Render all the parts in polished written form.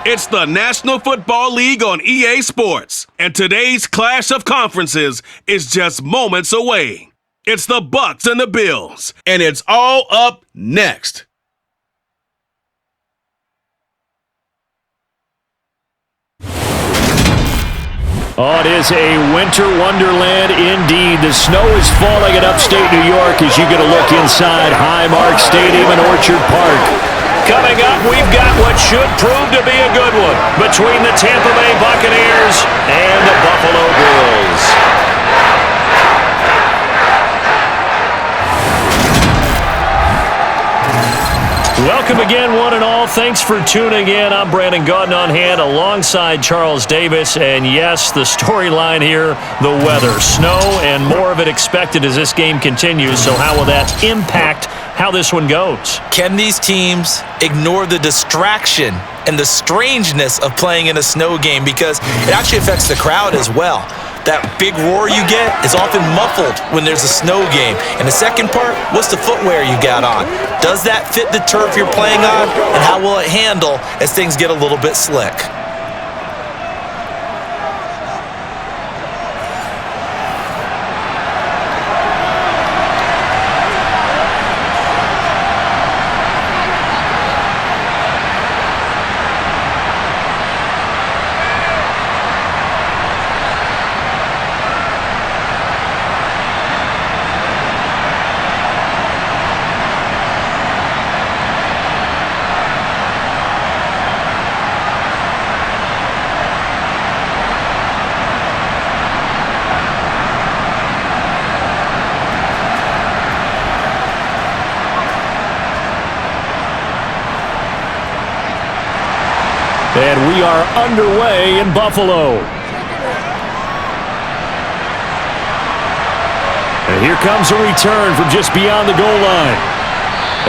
It's the National Football League on EA Sports, and today's clash of conferences is just moments away. It's the Bucs and the Bills, and it's all up next. Oh, it is a winter wonderland indeed. The snow is falling in upstate New York as you get a look inside Highmark Stadium in Orchard Park. Coming up, we've got what should prove to be a good one between the Tampa Bay Buccaneers and the Buffalo Bills. Welcome again, one and all. Thanks for tuning in. I'm Brandon Gautin on hand alongside Charles Davis. And yes, the storyline here, the weather. Snow and more of it expected as this game continues. So how will that impact how this one goes? Can these teams ignore the distraction and the strangeness of playing in a snow game? Because it actually affects the crowd as well. That big roar you get is often muffled when there's a snow game. And the second part, what's the footwear you got on? Does that fit the turf you're playing on? And how will it handle as things get a little bit slick? And we are underway in Buffalo. And here comes a return from just beyond the goal line.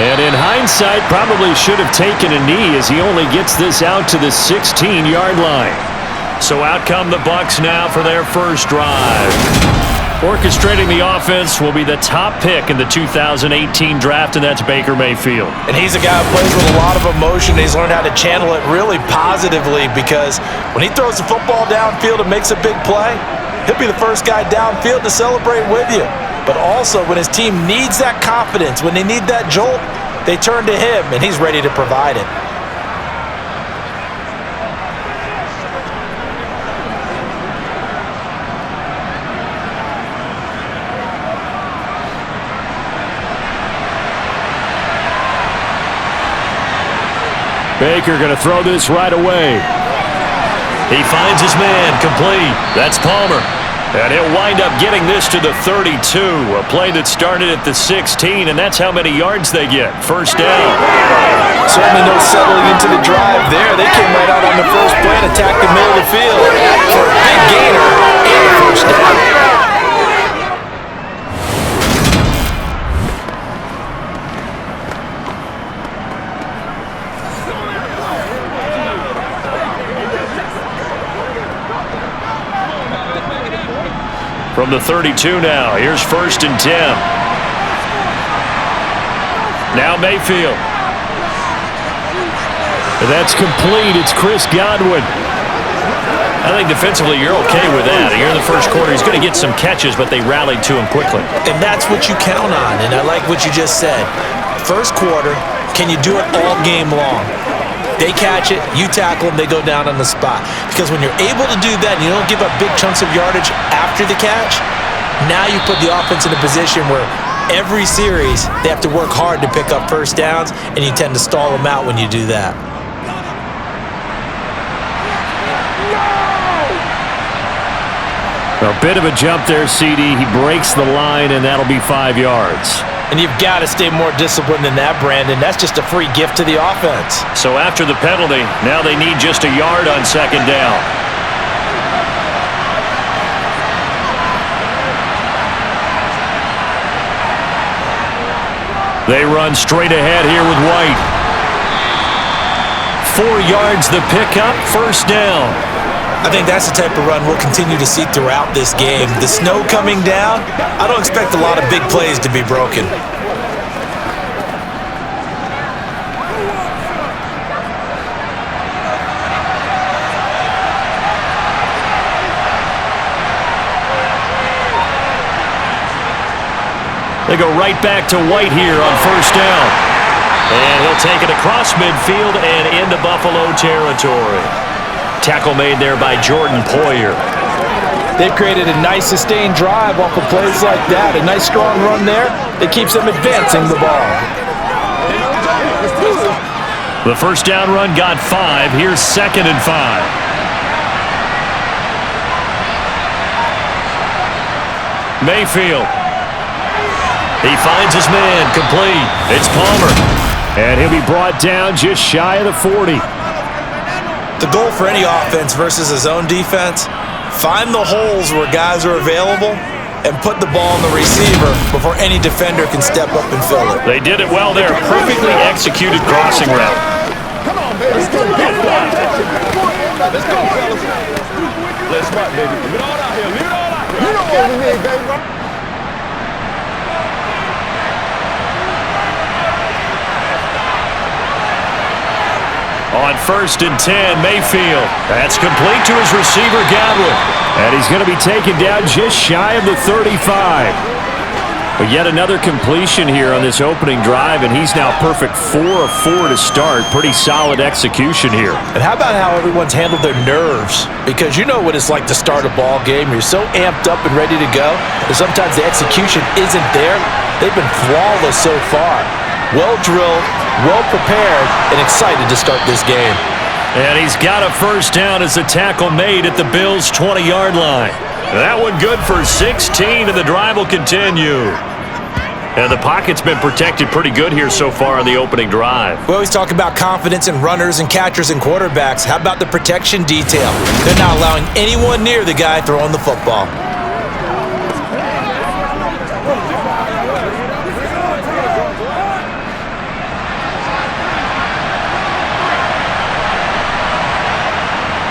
And in hindsight, probably should have taken a knee as he only gets this out to the 16-yard line. So out come the Bucs now for their first drive. Orchestrating the offense will be the top pick in the 2018 draft, and that's Baker Mayfield. And he's a guy who plays with a lot of emotion. He's learned how to channel it really positively because when he throws the football downfield and makes a big play, he'll be the first guy downfield to celebrate with you. But also when his team needs that confidence, when they need that jolt, they turn to him, and he's ready to provide it. Baker going to throw this right away. He finds his man, complete. That's Palmer. And he'll wind up getting this to the 32. A play that started at the 16, and that's how many yards they get. First down. Certainly no settling into the drive there. They came right out on the first play and attacked the middle of the field for a big gainer and a first down. From the 32 now, here's 1st and 10. Now Mayfield. That's complete. It's Chris Godwin. I think defensively you're okay with that. Here in the first quarter, he's going to get some catches, but they rallied to him quickly. And that's what you count on, and I like what you just said. First quarter, can you do it all game long? They catch it, you tackle them, they go down on the spot. Because when you're able to do that and you don't give up big chunks of yardage after the catch, now you put the offense in a position where every series they have to work hard to pick up first downs, and you tend to stall them out when you do that. A bit of a jump there, CD. He breaks the line, and that'll be 5 yards. And you've got to stay more disciplined than that, Brandon. That's just a free gift to the offense. So after the penalty, now they need just a yard on second down. They run straight ahead here with White. 4 yards the pickup, first down. I think that's the type of run we'll continue to see throughout this game. The snow coming down, I don't expect a lot of big plays to be broken. They go right back to White here on first down. And he'll take it across midfield and into Buffalo territory. Tackle made there by Jordan Poyer. They've created a nice sustained drive off of plays like that. A nice strong run there that keeps them advancing the ball. The first down run got 5. Here's 2nd and 5. Mayfield. He finds his man, complete. It's Palmer. And he'll be brought down just shy of the 40. The goal for any offense versus his own defense, find the holes where guys are available and put the ball on the receiver before any defender can step up and fill it. They did it well there. Perfectly executed crossing route. Come on, baby. Let's go. Let's go, fellas. Let's rock, baby. Leave it all out here. Leave it all out here. You know what we need, baby. On 1st and 10, Mayfield. That's complete to his receiver, Godwin. And he's going to be taken down just shy of the 35. But yet another completion here on this opening drive, and he's now perfect 4 of 4 to start. Pretty solid execution here. And how about how everyone's handled their nerves? Because you know what it's like to start a ball game. You're so amped up and ready to go, but sometimes the execution isn't there. They've been flawless so far. Well drilled, well prepared, and excited to start this game. And he's got a first down as the tackle made at the Bills' 20-yard line. That one good for 16, and the drive will continue. And the pocket's been protected pretty good here so far on the opening drive. We always talk about confidence in runners and catchers and quarterbacks. How about the protection detail? They're not allowing anyone near the guy throwing the football.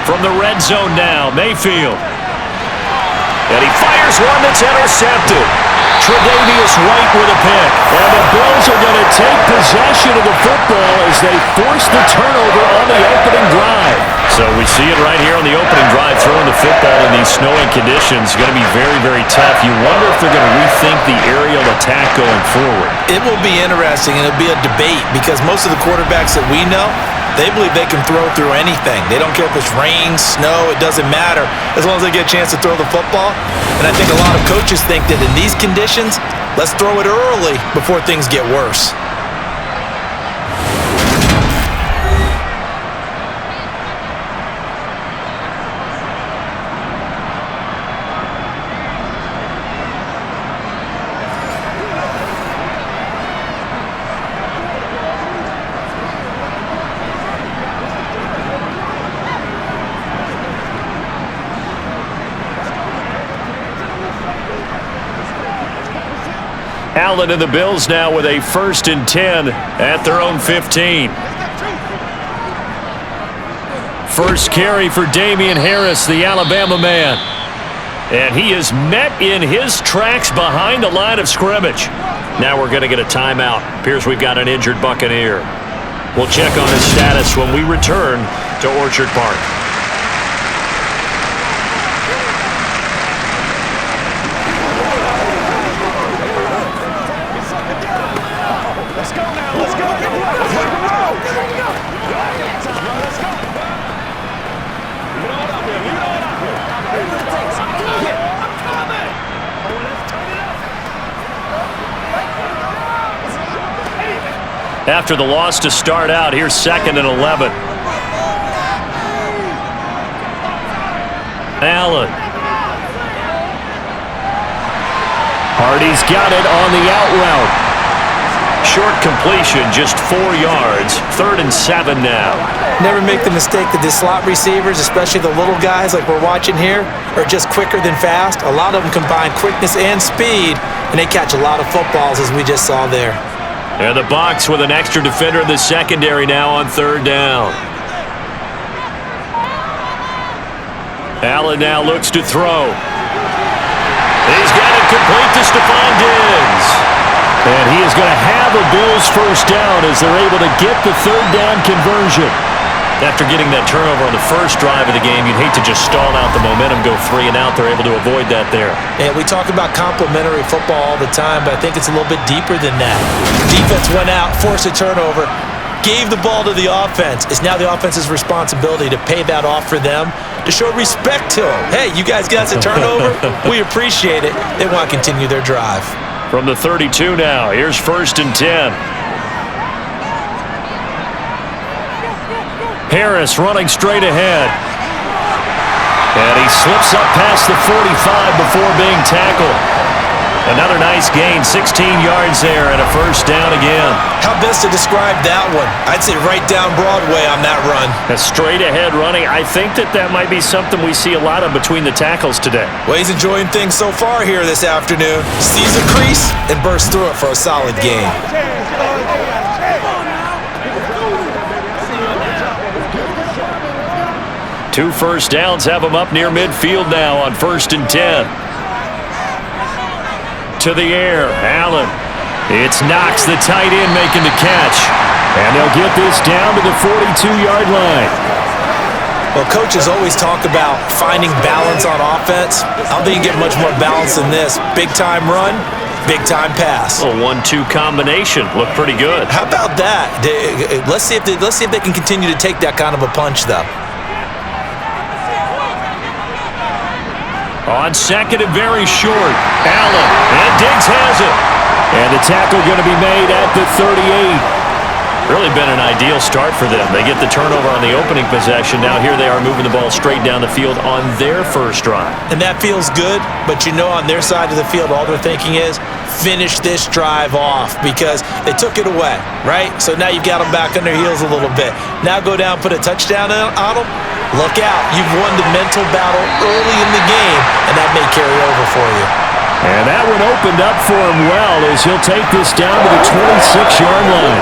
From the red zone now, Mayfield. And he fires one that's intercepted. Tre'Davious White with a pick. And the Bills are going to take possession of the football as they force the turnover on the opening drive. So we see it right here on the opening drive, throwing the football in these snowing conditions. Going to be very, very tough. You wonder if they're going to rethink the aerial attack going forward. It will be interesting, and it'll be a debate because most of the quarterbacks that we know, they believe they can throw through anything. They don't care if it's rain, snow, it doesn't matter as long as they get a chance to throw the football. And I think a lot of coaches think that in these conditions, let's throw it early before things get worse. Allen and the Bills now with a 1st and 10 at their own 15. First carry for Damian Harris, the Alabama man. And he is met in his tracks behind the line of scrimmage. Now we're going to get a timeout. Appears we've got an injured Buccaneer. We'll check on his status when we return to Orchard Park. After the loss to start out, here's 2nd and 11. Allen. Hardy's got it on the out route. Short completion, just 4 yards. 3rd and 7 now. Never make the mistake that the slot receivers, especially the little guys like we're watching here, are just quicker than fast. A lot of them combine quickness and speed, and they catch a lot of footballs, as we just saw there. And the Bucs with an extra defender in the secondary now on 3rd down. Allen now looks to throw. He's got it complete to Stephon Diggs. And he is going to have a Bills first down as they're able to get the 3rd down conversion. After getting that turnover on the first drive of the game, you'd hate to just stall out the momentum, go 3 and out. They're able to avoid that there. Yeah, we talk about complementary football all the time, but I think it's a little bit deeper than that. Defense went out, forced a turnover, gave the ball to the offense. It's now the offense's responsibility to pay that off for them, to show respect to them. Hey, you guys got us a turnover? We appreciate it. They want to continue their drive. From the 32 now, here's 1st and 10. Harris running straight ahead. And he slips up past the 45 before being tackled. Another nice gain, 16 yards there, and a 1st down again. How best to describe that one? I'd say right down Broadway on that run. A straight ahead running. I think that might be something we see a lot of between the tackles today. Well, he's enjoying things so far here this afternoon. Sees a crease and bursts through it for a solid gain. 2 first downs have him up near midfield now on 1st and 10. To the air, Allen. It's Knox, the tight end, making the catch. And they'll get this down to the 42-yard line. Well, coaches always talk about finding balance on offense. I don't think you get much more balance than this. Big-time run, big-time pass. A 1-2 combination. Looked pretty good. How about that? Let's see if they can continue to take that kind of a punch, though. On 2nd and very short, Allen, and Diggs has it. And the tackle going to be made at the 38. Really been an ideal start for them. They get the turnover on the opening possession. Now here they are moving the ball straight down the field on their first drive. And that feels good, but you know on their side of the field, all they're thinking is, finish this drive off because they took it away, right? So now you've got them back on their heels a little bit. Now go down, put a touchdown on them. Look out. You've won the mental battle early in the game, and that may carry over for you. And that one opened up for him well as he'll take this down to the 26-yard line.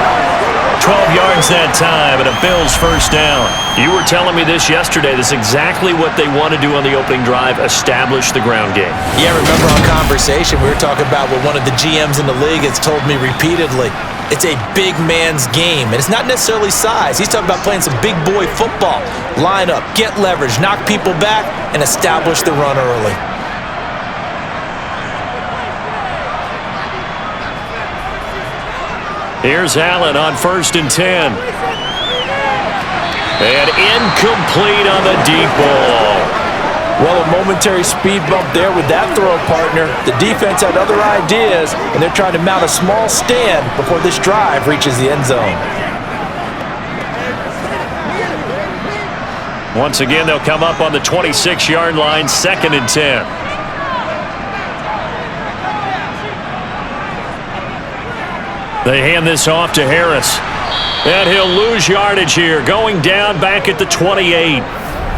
12 yards that time, and a Bills 1st down. You were telling me this yesterday. This is exactly what they want to do on the opening drive, establish the ground game. Yeah, remember our conversation, we were talking about what one of the GMs in the league has told me repeatedly. It's a big man's game, and it's not necessarily size. He's talking about playing some big boy football. Line up, get leverage, knock people back, and establish the run early. Here's Allen on 1st and 10. And incomplete on the deep ball. Well, a momentary speed bump there with that throw partner. The defense had other ideas, and they're trying to mount a small stand before this drive reaches the end zone. Once again, they'll come up on the 26-yard line, 2nd and 10. They hand this off to Harris. And he'll lose yardage here, going down back at the 28.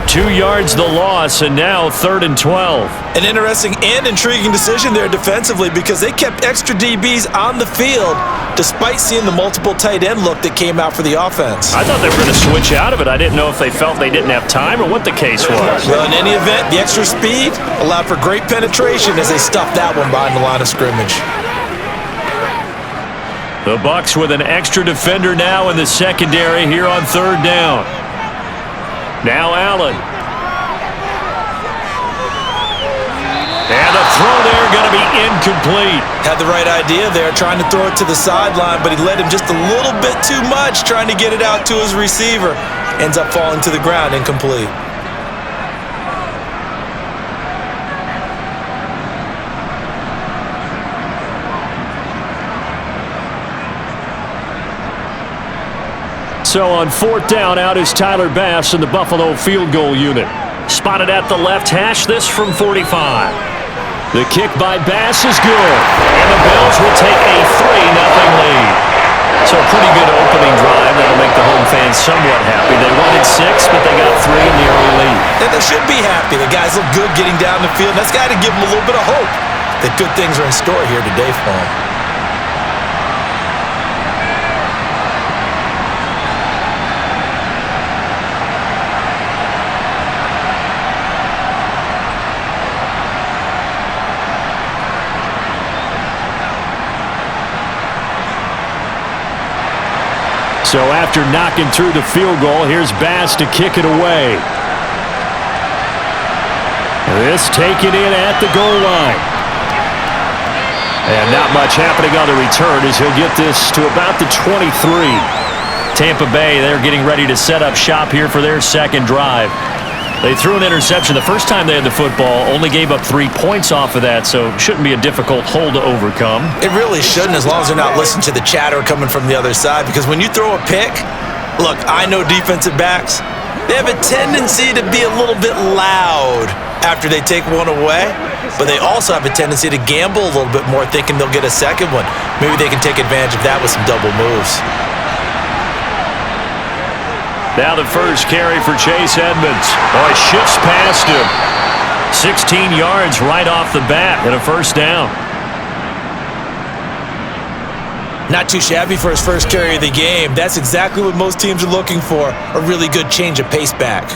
2 yards the loss, and now 3rd and 12. An interesting and intriguing decision there defensively because they kept extra DBs on the field despite seeing the multiple tight end look that came out for the offense. I thought they were going to switch out of it. I didn't know if they felt they didn't have time or what the case was. Well, in any event, the extra speed allowed for great penetration as they stuffed that one behind the line of scrimmage. The Bucs with an extra defender now in the secondary here on 3rd down. Now Allen. And the throw there going to be incomplete. Had the right idea there, trying to throw it to the sideline, but he led him just a little bit too much, trying to get it out to his receiver. Ends up falling to the ground, incomplete. So on 4th down, out is Tyler Bass in the Buffalo field goal unit. Spotted at the left hash, this from 45. The kick by Bass is good, and the Bills will take a 3-0 lead. So a pretty good opening drive that'll make the home fans somewhat happy. They wanted 6, but they got 3 in the early lead. And they should be happy. The guys look good getting down the field. That's got to give them a little bit of hope that good things are in store here today for them. So after knocking through the field goal, here's Bass to kick it away. This taken in at the goal line. And not much happening on the return as he'll get this to about the 23. Tampa Bay, they're getting ready to set up shop here for their second drive. They threw an interception the first time they had the football, only gave up 3 points off of that, so shouldn't be a difficult hole to overcome. It really shouldn't, as long as they're not listening to the chatter coming from the other side, because when you throw a pick, look, I know defensive backs, they have a tendency to be a little bit loud after they take one away, but they also have a tendency to gamble a little bit more, thinking they'll get a second one. Maybe they can take advantage of that with some double moves. Now the first carry for Chase Edmonds. Oh, he shifts past him. 16 yards right off the bat and a first down. Not too shabby for his first carry of the game. That's exactly what most teams are looking for, a really good change of pace back.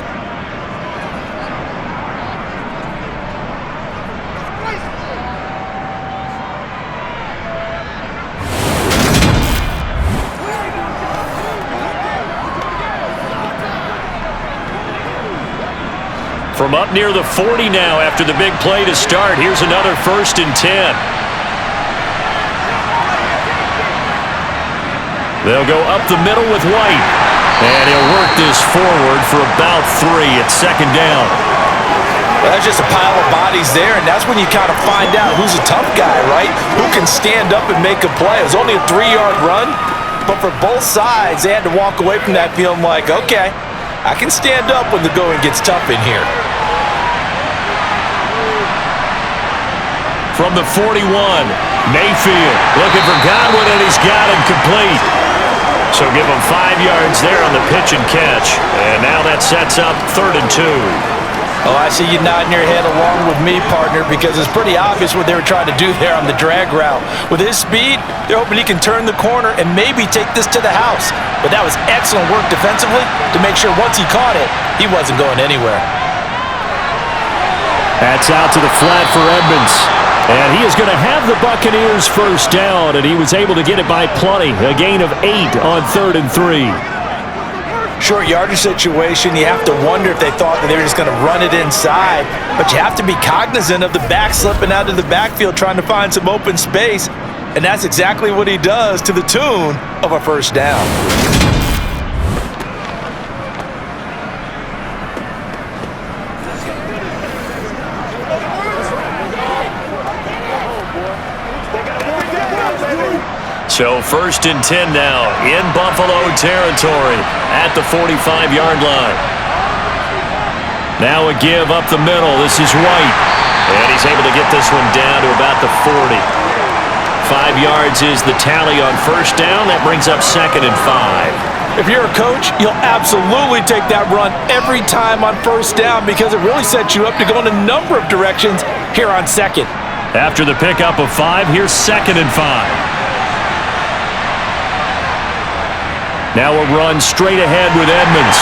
From up near the 40 now after the big play to start. Here's another 1st and 10. They'll go up the middle with White. And he'll work this forward for about 3 at second down. Well, that's just a pile of bodies there, and that's when you kind of find out who's a tough guy, right? Who can stand up and make a play. It was only a 3-yard run, but for both sides, they had to walk away from that feeling like, okay, I can stand up when the going gets tough in here. From the 41, Mayfield looking for Godwin, and he's got him complete. So give him 5 yards there on the pitch and catch. And now that sets up 3rd and 2. Oh, I see you nodding your head along with me, partner, because it's pretty obvious what they were trying to do there on the drag route. With his speed, they're hoping he can turn the corner and maybe take this to the house. But that was excellent work defensively to make sure once he caught it, he wasn't going anywhere. That's out to the flat for Edmonds. And he is going to have the Buccaneers first down, and he was able to get it by plenty. A gain of 8 on 3rd and 3. Short yardage situation, you have to wonder if they thought that they were just going to run it inside. But you have to be cognizant of the back slipping out of the backfield trying to find some open space. And that's exactly what he does to the tune of a first down. So 1st and 10 now in Buffalo territory at the 45-yard line. Now a give up the middle. This is White. And he's able to get this one down to about the 40. 5 yards is the tally on first down. That brings up 2nd and 5. If you're a coach, you'll absolutely take that run every time on first down because it really sets you up to go in a number of directions here on 2nd. After the pickup of 5, here's 2nd and 5. Now a run straight ahead with Edmonds.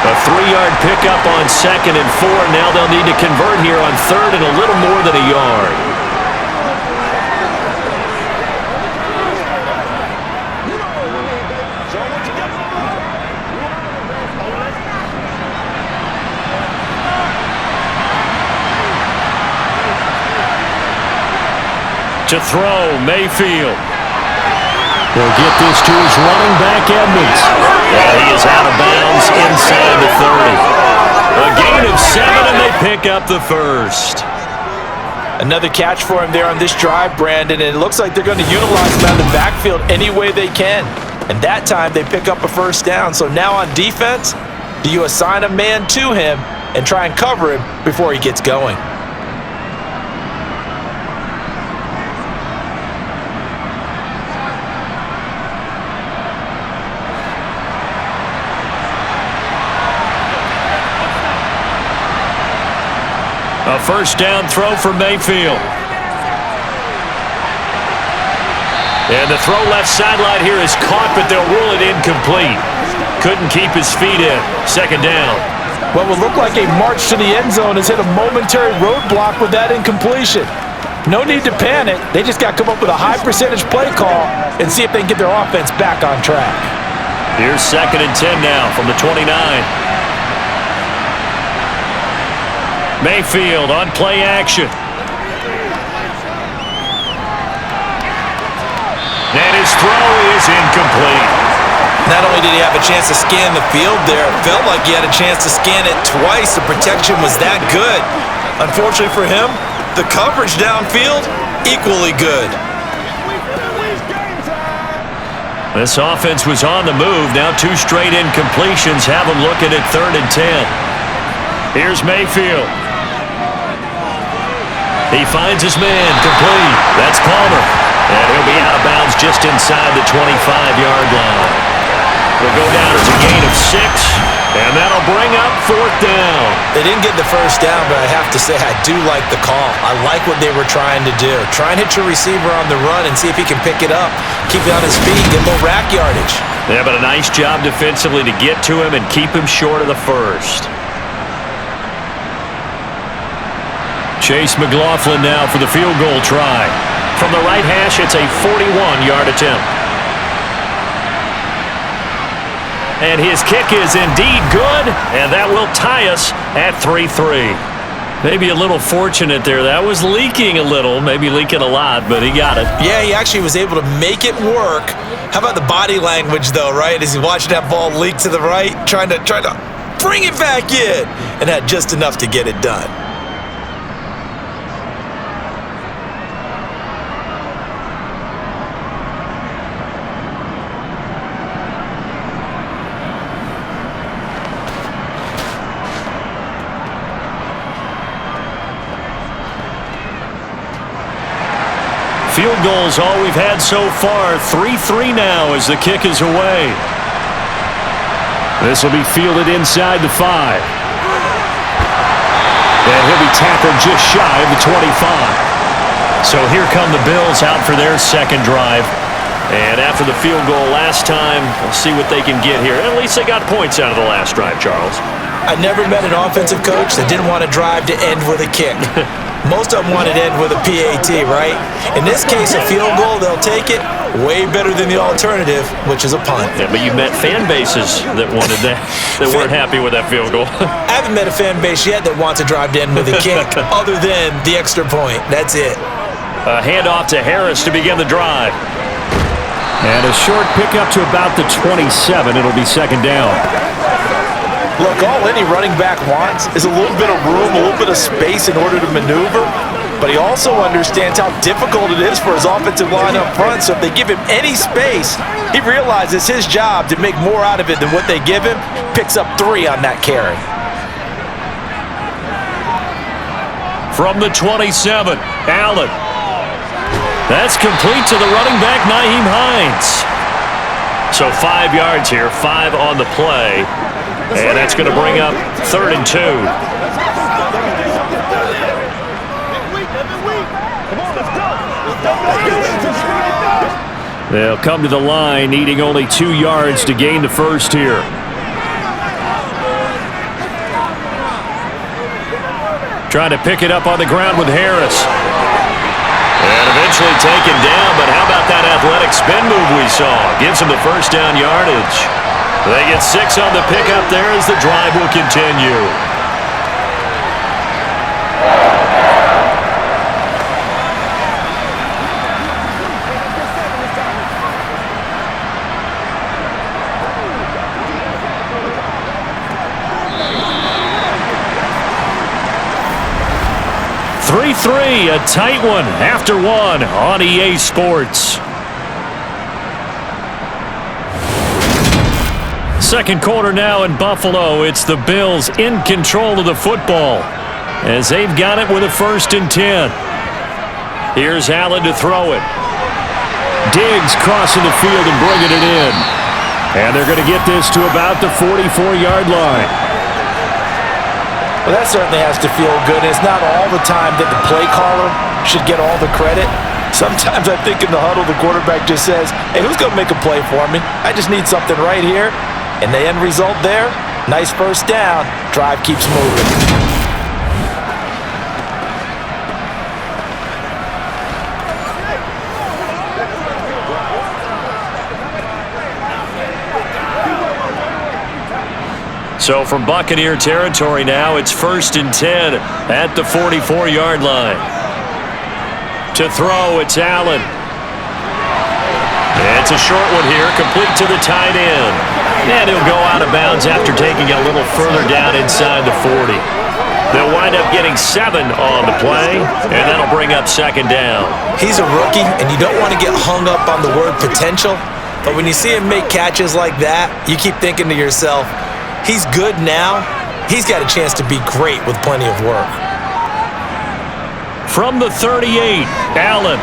A 3-yard pickup on 2nd and 4. Now they'll need to convert here on 3rd and a little more than a yard. To throw, Mayfield. He'll get this to his running back, Edmonds. And he is out of bounds inside the 30. A gain of 7, and they pick up the first. Another catch for him there on this drive, Brandon, and it looks like they're going to utilize him out of the backfield any way they can. And that time, they pick up a first down. So now on defense, do you assign a man to him and try and cover him before he gets going? A first down throw for Mayfield. And the throw left sideline here is caught, but they'll rule it incomplete. Couldn't keep his feet in. 2nd down. What would look like a march to the end zone has hit a momentary roadblock with that incompletion. No need to panic. They just got to come up with a high percentage play call and see if they can get their offense back on track. Here's 2nd and 10 now from the 29. Mayfield on play action. And his throw is incomplete. Not only did he have a chance to scan the field there, it felt like he had a chance to scan it twice. The protection was that good. Unfortunately for him, the coverage downfield, equally good. This offense was on the move. Now 2 straight incompletions have them looking at 3rd and 10. Here's Mayfield. He finds his man, complete. That's Palmer. And he'll be out of bounds just inside the 25-yard line. Will go down as a gain of 6, and that'll bring up 4th down. They didn't get the first down, but I have to say I do like the call. I like what they were trying to do. Try and hit your receiver on the run and see if he can pick it up. Keep it on his feet, get a little rack yardage. Yeah, but a nice job defensively to get to him and keep him short of the first. Chase McLaughlin now for the field goal try. From the right hash, it's a 41-yard attempt. And his kick is indeed good, and that will tie us at 3-3. Maybe a little fortunate there. That was leaking a little, maybe leaking a lot, but he got it. Yeah, he actually was able to make it work. How about the body language, though, right? As he watched that ball leak to the right, trying to bring it back in, and had just enough to get it done. Field goals all we've had so far. 3-3 now as the kick is away. This will be fielded inside the 5. And he'll be tackled just shy of the 25. So here come the Bills out for their second drive. And after the field goal last time, we'll see what they can get here. At least they got points out of the last drive, Charles. I never met an offensive coach that didn't want to drive to end with a kick. Most of them want it to end with a PAT, right? In this case, a field goal, they'll take it. Way better than the alternative, which is a punt. Yeah, but you've met fan bases that wanted that, that weren't happy with that field goal. I haven't met a fan base yet that wants to drive to end with a kick, other than the extra point. That's it. A handoff to Harris to begin the drive. And a short pickup to about the 27. It'll be 2nd down. Look, all any running back wants is a little bit of room, a little bit of space in order to maneuver. But he also understands how difficult it is for his offensive line up front. So if they give him any space, he realizes his job to make more out of it than what they give him. Picks up 3 on that carry. From the 27, Allen. That's complete to the running back, Nyheim Hines. So 5 yards here, 5 on the play. And that's going to bring up 3rd and 2. They'll come to the line, needing only 2 yards to gain the first here. Trying to pick it up on the ground with Harris. And eventually taken down, but how about that athletic spin move we saw? Gives him the first down yardage. They get 6 on the pickup there as the drive will continue. .3, a tight one after 1 on EA Sports. Second quarter now in Buffalo. It's the Bills in control of the football as they've got it with a 1st and 10. Here's Allen to throw it. Diggs crossing the field and bringing it in. And they're going to get this to about the 44-yard line. Well, that certainly has to feel good. It's not all the time that the play caller should get all the credit. Sometimes I think in the huddle, the quarterback just says, hey, who's going to make a play for me? I just need something right here. And the end result there, nice first down. Drive keeps moving. So from Buccaneer territory now, it's 1st and 10 at the 44-yard line. To throw, it's Allen. It's a short one here, complete to the tight end. And he'll go out of bounds after taking it a little further down inside the 40. They'll wind up getting 7 on the play, and that'll bring up 2nd down. He's a rookie, and you don't want to get hung up on the word potential, but when you see him make catches like that, you keep thinking to yourself, he's good now. He's got a chance to be great with plenty of work. From the 38, Allen.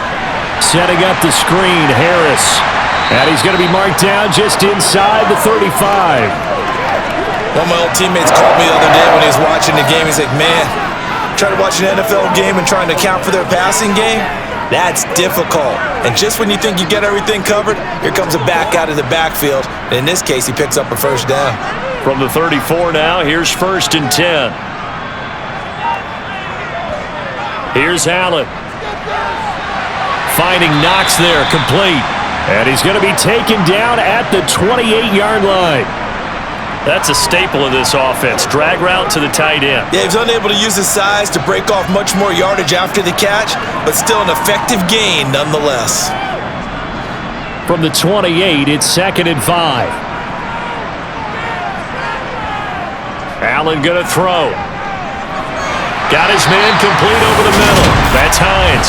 Setting up the screen, Harris. And he's going to be marked down just inside the 35. One of my old teammates called me the other day when he was watching the game. He's like, man, trying to watch an NFL game and trying to account for their passing game? That's difficult. And just when you think you get everything covered, here comes a back out of the backfield. And in this case, he picks up a 1st down. From the 34 now, here's 1st and 10. Here's Allen. Finding Knox there, complete. And he's going to be taken down at the 28-yard line. That's a staple of this offense. Drag route to the tight end. Yeah, he's unable to use his size to break off much more yardage after the catch, but still an effective gain nonetheless. From the 28, it's 2nd and 5. Allen going to throw. Got his man complete over the middle. That's Hines.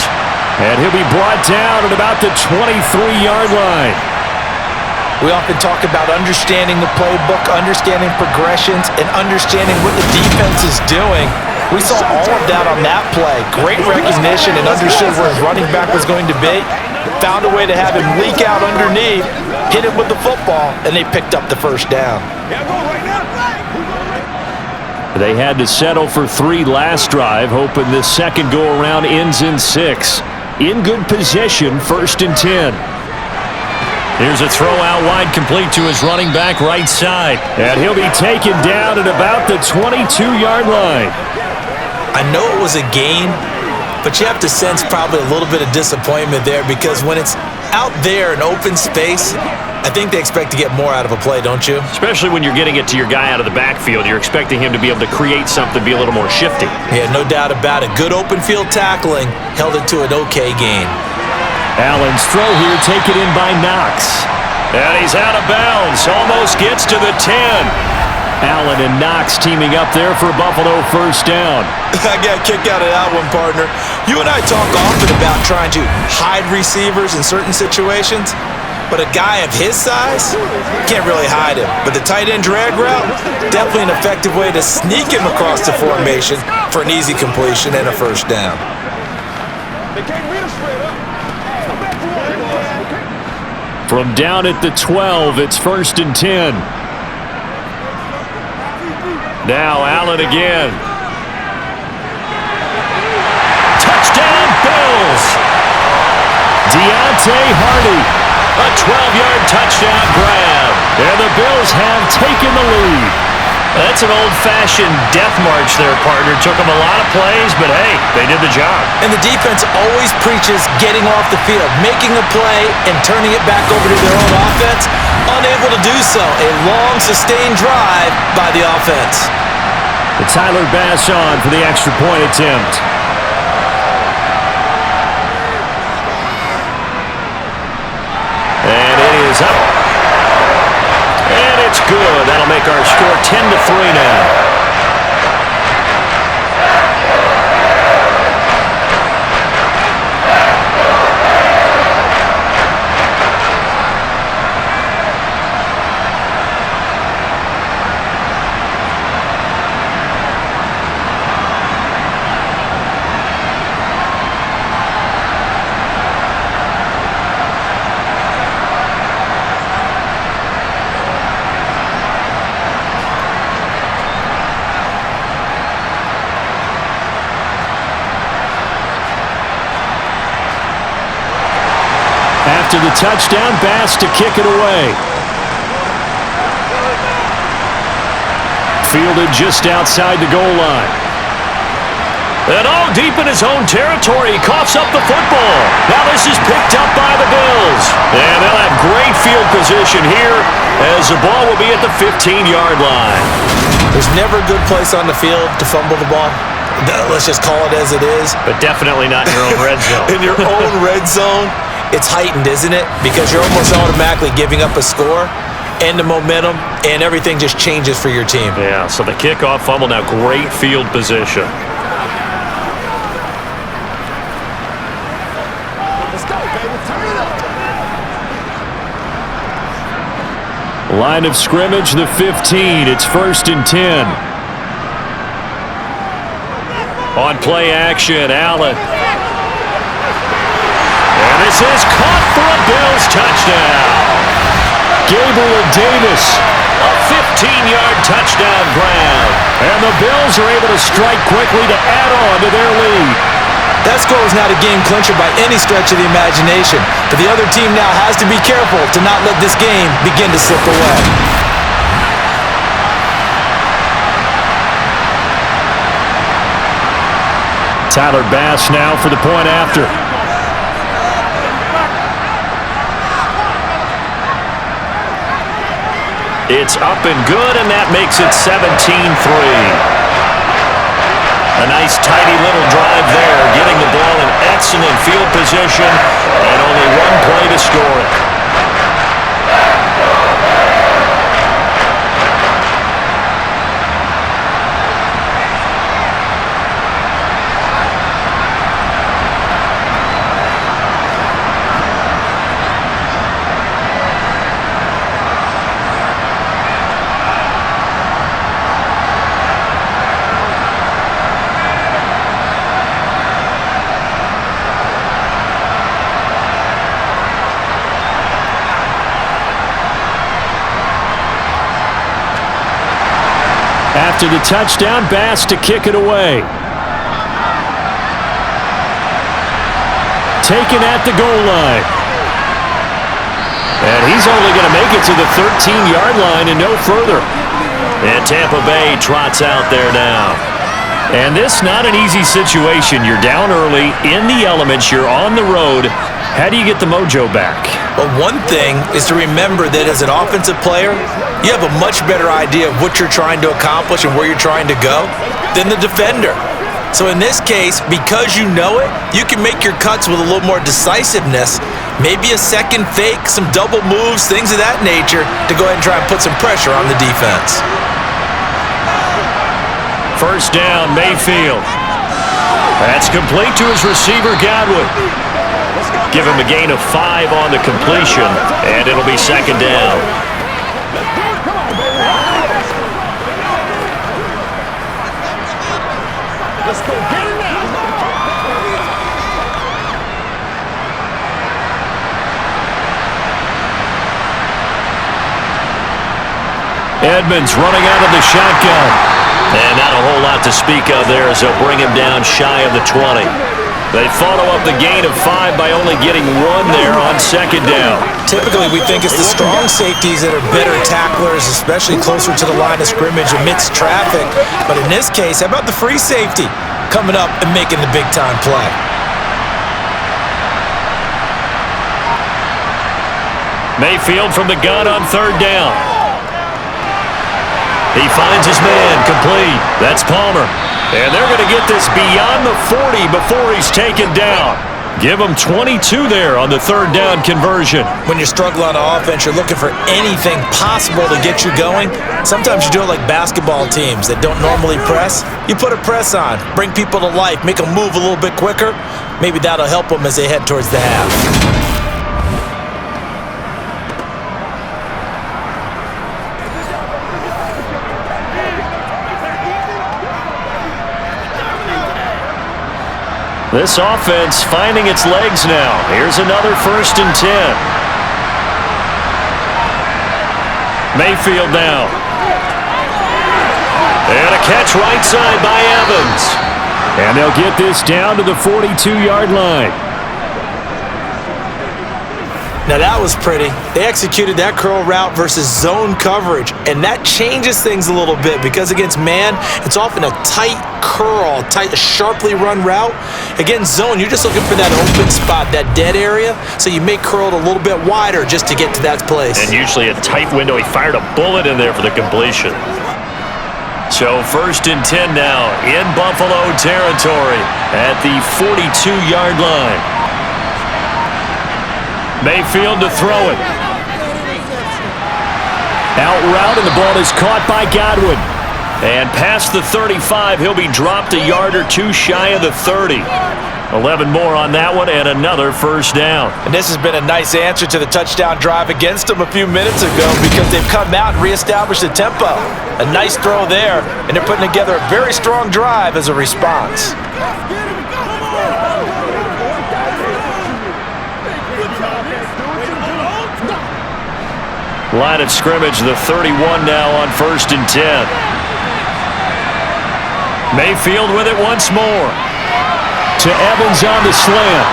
And he'll be brought down at about the 23-yard line. We often talk about understanding the playbook, understanding progressions, and understanding what the defense is doing. We saw all of that on that play. Great recognition and understood where his running back was going to be. Found a way to have him leak out underneath, hit him with the football, and they picked up the 1st down. They had to settle for 3 last drive, hoping this second go-around ends in 6. In good position, 1st and 10. Here's a throw out wide, complete to his running back right side. And he'll be taken down at about the 22-yard line. I know it was a gain, but you have to sense probably a little bit of disappointment there because when it's out there in open space, I think they expect to get more out of a play, don't you? Especially when you're getting it to your guy out of the backfield. You're expecting him to be able to create something, be a little more shifty. Yeah, no doubt about it. Good open field tackling held it to an okay gain. Allen's throw here taken in by Knox. And he's out of bounds. Almost gets to the 10. Allen and Knox teaming up there for Buffalo 1st down. I got a kick out of that one, partner. You and I talk often about trying to hide receivers in certain situations. But a guy of his size, can't really hide him. But the tight end drag route, definitely an effective way to sneak him across the formation for an easy completion and a 1st down. From down at the 12, it's 1st and 10. Now Allen again. Touchdown, Bills! Deontay Hardy. A 12-yard touchdown grab. And the Bills have taken the lead. That's an old-fashioned death march there, partner. Took them a lot of plays, but hey, they did the job. And the defense always preaches getting off the field, making a play, and turning it back over to their own offense. Unable to do so. A long, sustained drive by the offense. The Tyler Bass on for the extra point attempt. And it is up. And it's good. That'll make our score 10-3 now. After the touchdown, Bass to kick it away. Fielded just outside the goal line. And all deep in his own territory, he coughs up the football. Now this is picked up by the Bills. And they'll have great field position here as the ball will be at the 15-yard line. There's never a good place on the field to fumble the ball. Let's just call it as it is. But definitely not in your own red zone. In your own red zone, it's heightened, isn't it? Because you're almost automatically giving up a score and the momentum, and everything just changes for your team. Yeah, so the kickoff fumble, now great field position. Let's go, baby. Turn it up. Line of scrimmage, the 15. It's 1st and 10. On play action, Allen. And this is caught for a Bills touchdown. Gabriel Davis, a 15-yard touchdown grab. And the Bills are able to strike quickly to add on to their lead. That score was not a game clincher by any stretch of the imagination, but the other team now has to be careful to not let this game begin to slip away. Tyler Bass now for the point after. It's up and good, and that makes it 17-3. A nice, tidy little drive there, getting the ball in excellent field position, and only one play to score it. After the touchdown, Bass to kick it away. Taken at the goal line. And he's only going to make it to the 13-yard line and no further. And Tampa Bay trots out there now. And this not an easy situation. You're down early, in the elements, you're on the road. How do you get the mojo back? Well, one thing is to remember that as an offensive player, you have a much better idea of what you're trying to accomplish and where you're trying to go than the defender. So in this case, because you know it, you can make your cuts with a little more decisiveness, maybe a second fake, some double moves, things of that nature, to go ahead and try and put some pressure on the defense. First down, Mayfield. That's complete to his receiver, Godwin. Give him a gain of 5 on the completion, and it'll be second down. Let's go get it now. Edmonds running out of the shotgun. And not a whole lot to speak of there as they'll bring him down shy of the 20. They follow up the gain of 5 by only getting 1 there on second down. Typically, we think it's the strong safeties that are better tacklers, especially closer to the line of scrimmage amidst traffic. But in this case, how about the free safety coming up and making the big-time play? Mayfield from the gun on third down. He finds his man, complete. That's Palmer. And they're going to get this beyond the 40 before he's taken down. Give him 22 there on the third down conversion. When you're struggling on offense, you're looking for anything possible to get you going. Sometimes you do it like basketball teams that don't normally press. You put a press on, bring people to life, make them move a little bit quicker. Maybe that'll help them as they head towards the half. This offense finding its legs now. Here's another 1st and 10. Mayfield now. And a catch right side by Evans. And they'll get this down to the 42-yard line. Now that was pretty. They executed that curl route versus zone coverage, and that changes things a little bit because against man, it's often a tight curl, sharply run route. Against zone, you're just looking for that open spot, that dead area, so you may curl it a little bit wider just to get to that place. And usually a tight window. He fired a bullet in there for the completion. So 1st and 10 now in Buffalo territory at the 42-yard line. Mayfield to throw it. Out route, and the ball is caught by Godwin. And past the 35, he'll be dropped a yard or two shy of the 30. 11 more on that one, and another first down. And this has been a nice answer to the touchdown drive against them a few minutes ago because they've come out and reestablished the tempo. A nice throw there, and they're putting together a very strong drive as a response. Line of scrimmage, the 31 now on 1st and 10. Mayfield with it once more. To Evans on the slant.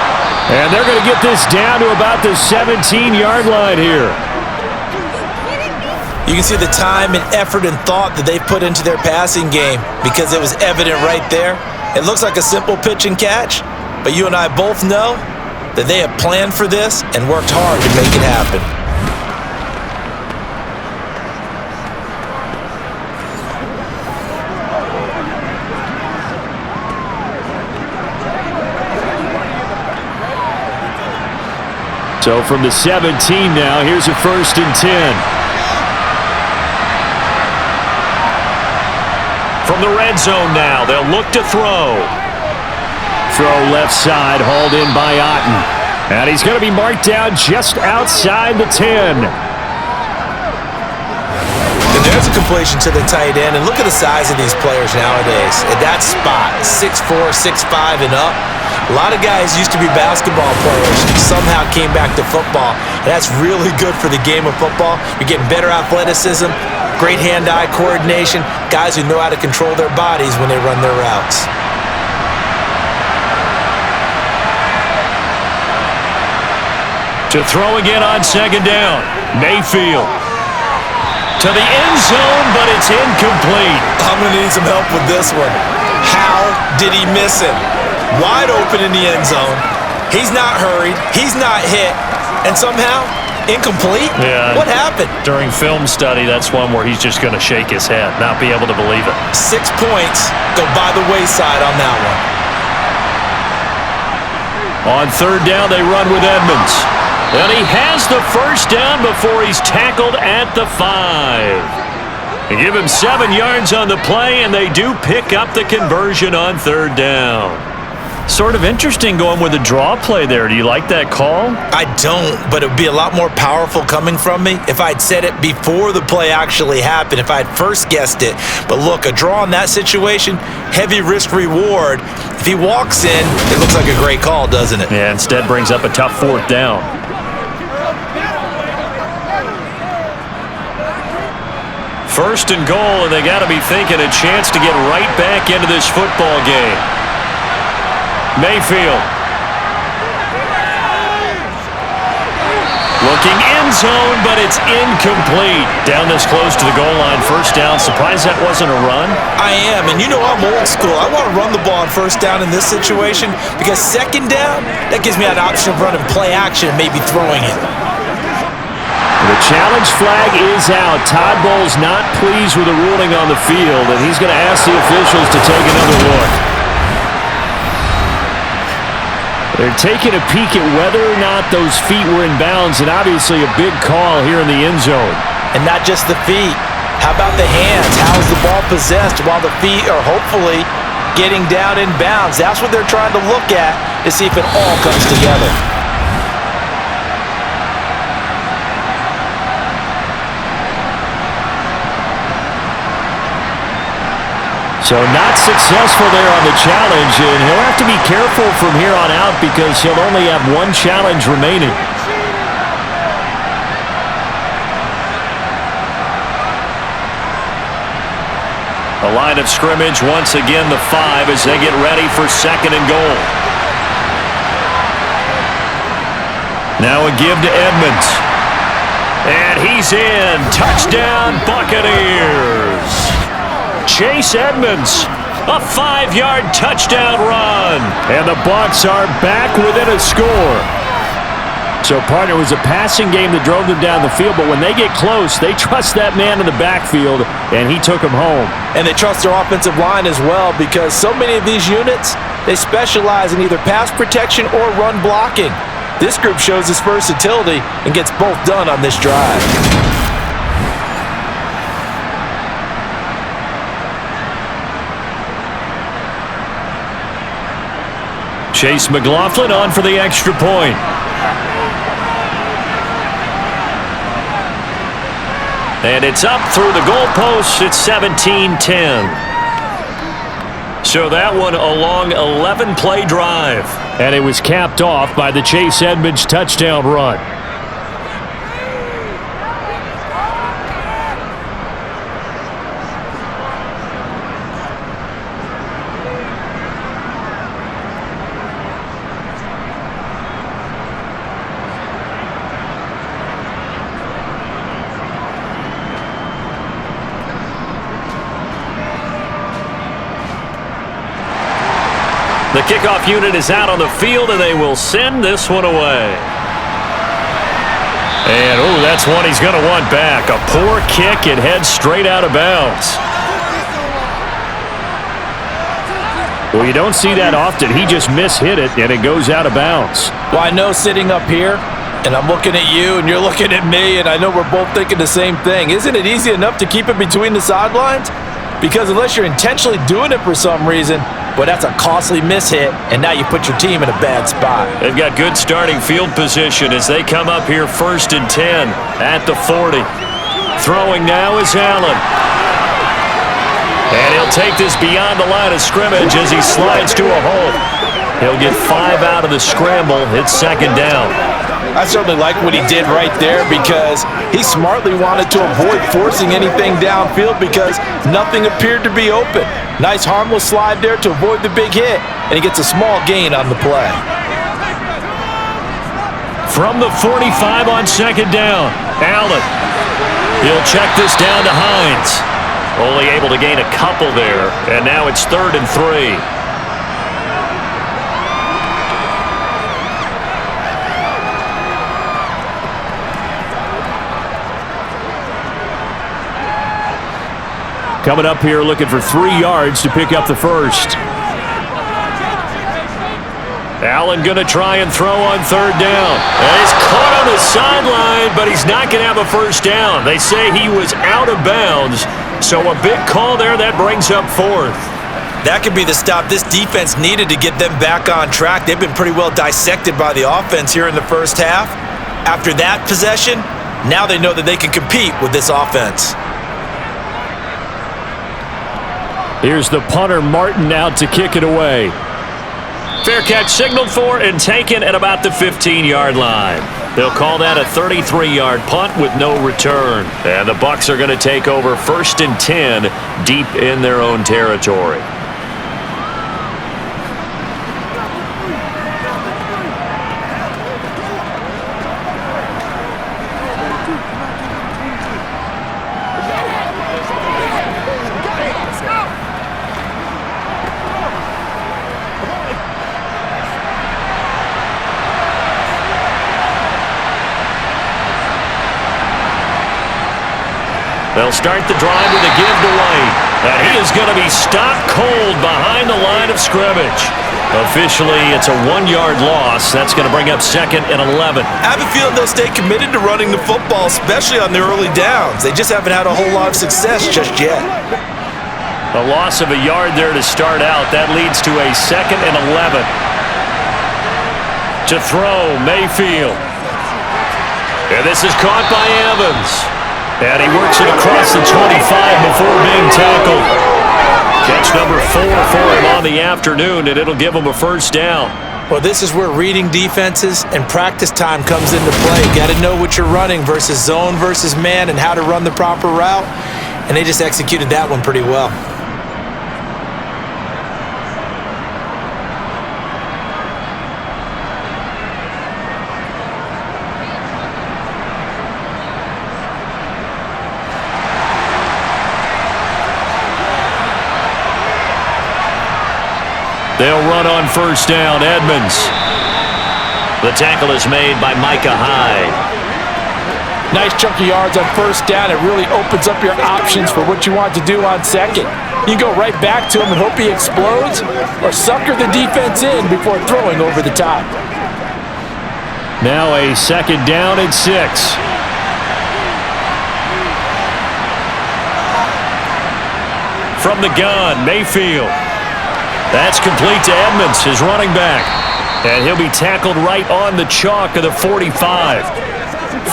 And they're going to get this down to about the 17-yard line here. You can see the time and effort and thought that they put into their passing game because it was evident right there. It looks like a simple pitch and catch, but you and I both know that they have planned for this and worked hard to make it happen. So from the 17 now, here's a 1st and 10. From the red zone now, they'll look to throw. Throw left side, hauled in by Otten. And he's going to be marked down just outside the 10. And there's a completion to the tight end. And look at the size of these players nowadays. At that spot, 6'4", 6'5", and up. A lot of guys used to be basketball players, somehow came back to football. And that's really good for the game of football. You're getting better athleticism, great hand-eye coordination, guys who know how to control their bodies when they run their routes. To throw again on 2nd down, Mayfield. To the end zone, but it's incomplete. I'm going to need some help with this one. How did he miss him? Wide open in the end zone. He's not hurried. He's not hit. And somehow, incomplete? Yeah. What happened? During film study, that's one where he's just going to shake his head, not be able to believe it. 6 points go by the wayside on that one. On 3rd down, they run with Edmonds. And he has the first down before he's tackled at the 5. They give him 7 yards on the play, and they do pick up the conversion on 3rd down. Sort of interesting going with a draw play there. Do you like that call? I don't, but it would be a lot more powerful coming from me if I'd said it before the play actually happened, if I'd first guessed it. But look, a draw in that situation, heavy risk reward. If he walks in, it looks like a great call, doesn't it? Yeah, instead brings up a tough 4th down. First and goal, and they got to be thinking a chance to get right back into this football game. Mayfield. Looking end zone, but it's incomplete. Down this close to the goal line, first down. Surprised that wasn't a run? I am, and you know I'm old school. I want to run the ball on first down in this situation because 2nd down, that gives me an option of running play action and maybe throwing it. The challenge flag is out. Todd Bowles not pleased with the ruling on the field, and he's going to ask the officials to take another look. They're taking a peek at whether or not those feet were in bounds, and obviously a big call here in the end zone. And not just the feet. How about the hands? How is the ball possessed while the feet are hopefully getting down in bounds? That's what they're trying to look at to see if it all comes together. So not successful there on the challenge, and he'll have to be careful from here on out because he'll only have one challenge remaining. A line of scrimmage, once again the 5 as they get ready for 2nd and goal. Now a give to Edmonds. And he's in. Touchdown, Buccaneers. Chase Edmonds, a 5-yard touchdown run. And the Bucs are back within a score. So, partner, it was a passing game that drove them down the field, but when they get close, they trust that man in the backfield, and he took them home. And they trust their offensive line as well, because so many of these units, they specialize in either pass protection or run blocking. This group shows its versatility and gets both done on this drive. Chase McLaughlin on for the extra point. And it's up through the goalposts. It's 17-10. So that one a long 11-play drive. And it was capped off by the Chase Edmonds touchdown run. The kickoff unit is out on the field, and they will send this one away. And, oh, that's one he's going to want back. A poor kick. It heads straight out of bounds. Well, you don't see that often. He just mishit it, and it goes out of bounds. Well, I know sitting up here, and I'm looking at you, and you're looking at me, and I know we're both thinking the same thing. Isn't it easy enough to keep it between the sidelines? Because unless you're intentionally doing it for some reason, but that's a costly mishit, and now you put your team in a bad spot. They've got good starting field position as they come up here 1st and 10 at the 40. Throwing now is Allen. And he'll take this beyond the line of scrimmage as he slides to a hole. He'll get 5 out of the scramble. It's 2nd down. I certainly like what he did right there because he smartly wanted to avoid forcing anything downfield because nothing appeared to be open. Nice harmless slide there to avoid the big hit, and he gets a small gain on the play. From the 45 on 2nd down, Allen. He'll check this down to Hines. Only able to gain a couple there, and now it's 3rd and 3. Coming up here looking for 3 yards to pick up the first. Allen going to try and throw on 3rd down. And he's caught on the sideline, but he's not going to have a first down. They say he was out of bounds, so a big call there. That brings up 4th. That could be the stop this defense needed to get them back on track. They've been pretty well dissected by the offense here in the first half. After that possession, now they know that they can compete with this offense. Here's the punter, Martin, out to kick it away. Fair catch signaled for and taken at about the 15-yard line. They'll call that a 33-yard punt with no return. And the Bucs are going to take over 1st and 10 deep in their own territory. They'll start the drive with a give to White. And he is going to be stopped cold behind the line of scrimmage. Officially, it's a 1-yard loss. That's going to bring up 2nd and 11. I have a feeling they'll stay committed to running the football, especially on the early downs. They just haven't had a whole lot of success just yet. A loss of a yard there to start out. That leads to a 2nd and 11. To throw, Mayfield. And this is caught by Evans. And he works it across the 25 before being tackled. Catch number 4 for him on the afternoon, and it'll give him a first down. Well, this is where reading defenses and practice time comes into play. You got to know what you're running versus zone versus man and how to run the proper route. And they just executed that one pretty well. They'll run on first down. Edmonds. The tackle is made by Micah Hyde. Nice chunk of yards on first down. It really opens up your options for what you want to do on second. You can go right back to him and hope he explodes, or sucker the defense in before throwing over the top. Now a second down and 6. From the gun, Mayfield. That's complete to Edmonds, his running back. And he'll be tackled right on the chalk of the 45.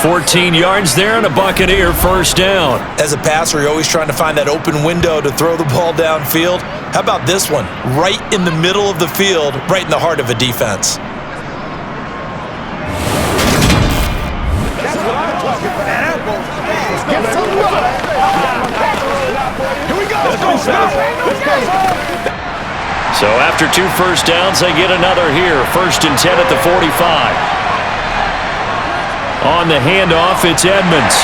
14 yards there and a Buccaneer first down. As a passer, you're always trying to find that open window to throw the ball downfield. How about this one? Right in the middle of the field, right in the heart of a defense. So after 2 first downs, they get another here. 1st and 10 at the 45. On the handoff, it's Edmonds.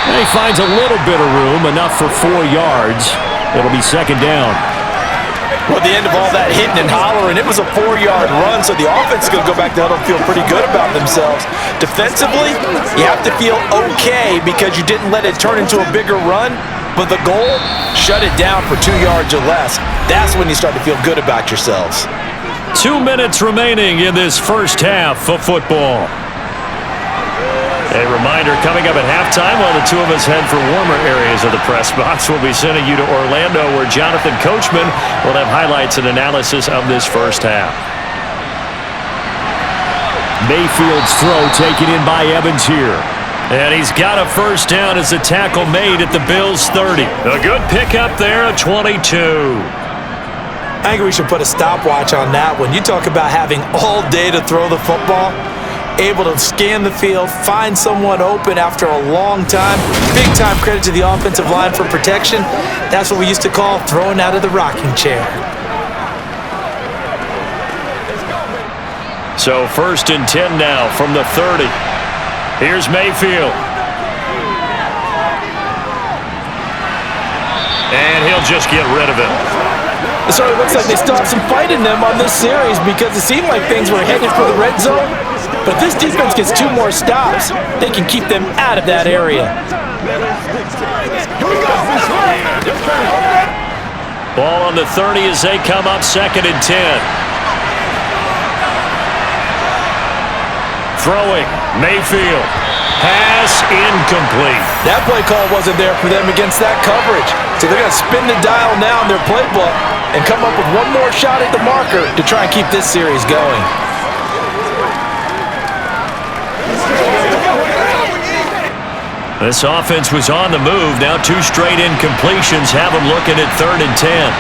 And he finds a little bit of room, enough for 4 yards. It'll be second down. Well, at the end of all that hitting and hollering, it was a 4-yard run, so the offense is going to go back to huddle and feel pretty good about themselves. Defensively, you have to feel okay because you didn't let it turn into a bigger run, but the goal, shut it down for 2 yards or less. That's when you start to feel good about yourselves. 2 minutes remaining in this first half of football. A reminder, coming up at halftime, while the two of us head for warmer areas of the press box, we'll be sending you to Orlando, where Jonathan Coachman will have highlights and analysis of this first half. Mayfield's throw taken in by Evans here. And he's got a first down as the tackle made at the Bills' 30. A good pickup there, a 22. I think we should put a stopwatch on that one. You talk about having all day to throw the football. Able to scan the field, find someone open after a long time. Big time credit to the offensive line for protection. That's what we used to call throwing out of the rocking chair. So 1st and 10 now from the 30. Here's Mayfield. And he'll just get rid of it. So it looks like they still have some fight in them on this series because it seemed like things were headed for the red zone. But this defense gets 2 more stops. They can keep them out of that area. Ball on the 30 as they come up 2nd and 10. Throwing, Mayfield. Pass incomplete. That play call wasn't there for them against that coverage. So they're going to spin the dial now in their playbook and come up with one more shot at the marker to try and keep this series going. This offense was on the move. Now 2 straight incompletions have them looking at 3rd and 10.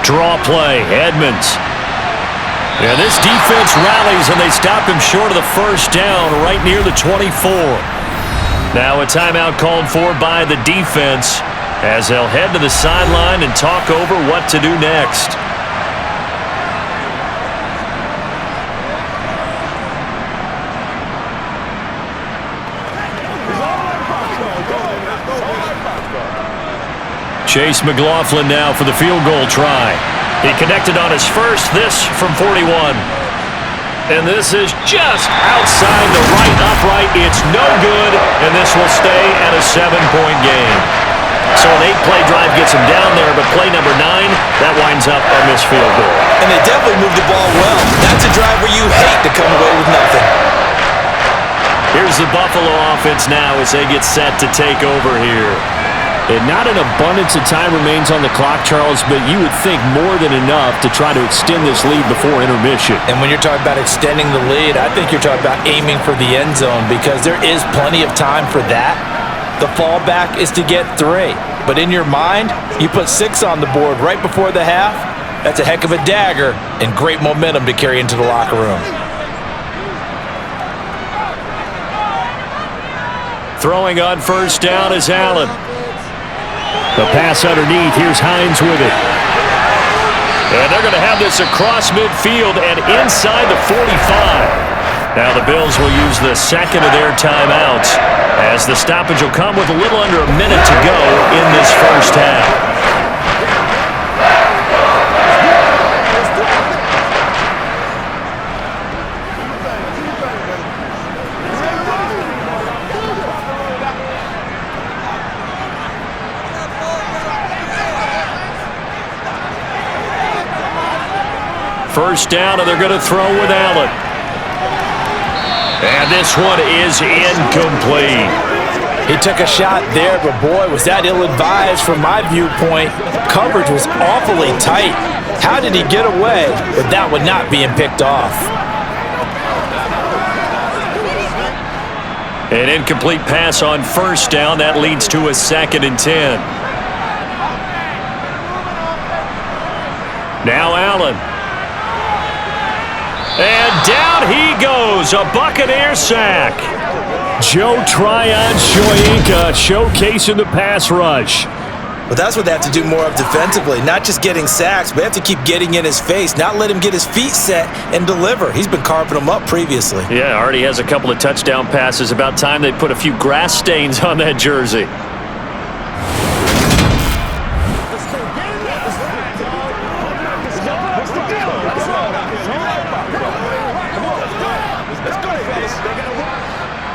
Draw play, Edmonds. Yeah, this defense rallies, and they stop him short of the first down right near the 24. Now a timeout called for by the defense as they'll head to the sideline and talk over what to do next. Chase McLaughlin now for the field goal try. He connected on his first, this from 41. And this is just outside the right upright. It's no good, and this will stay at a 7-point game. So an 8-play drive gets him down there, but play number 9, that winds up a missed field goal. And they definitely moved the ball well. That's a drive where you hate to come away with nothing. Here's the Buffalo offense now as they get set to take over here. And not an abundance of time remains on the clock, Charles, but you would think more than enough to try to extend this lead before intermission. And when you're talking about extending the lead, I think you're talking about aiming for the end zone because there is plenty of time for that. The fallback is to get 3. But in your mind, you put 6 on the board right before the half. That's a heck of a dagger and great momentum to carry into the locker room. Throwing on first down is Allen. The pass underneath. Here's Hines with it. And they're going to have this across midfield and inside the 45. Now the Bills will use the second of their timeouts as the stoppage will come with a little under a minute to go in this first half. first down, and they're going to throw with Allen. And this one is incomplete. He took a shot there, but boy, was that ill-advised from my viewpoint. Coverage was awfully tight. How did he get away with that one not being picked off? An incomplete pass on first down. That leads to a 2nd and 10. Now Allen. And down he goes. A Buccaneer sack. Joe Tryon-Shoyinka showcasing the pass rush. But that's what they have to do more of defensively, not just getting sacks, but they have to keep getting in his face, not let him get his feet set and deliver. He's been carving them up previously. Yeah, already has a couple of touchdown passes. About time they put a few grass stains on that jersey.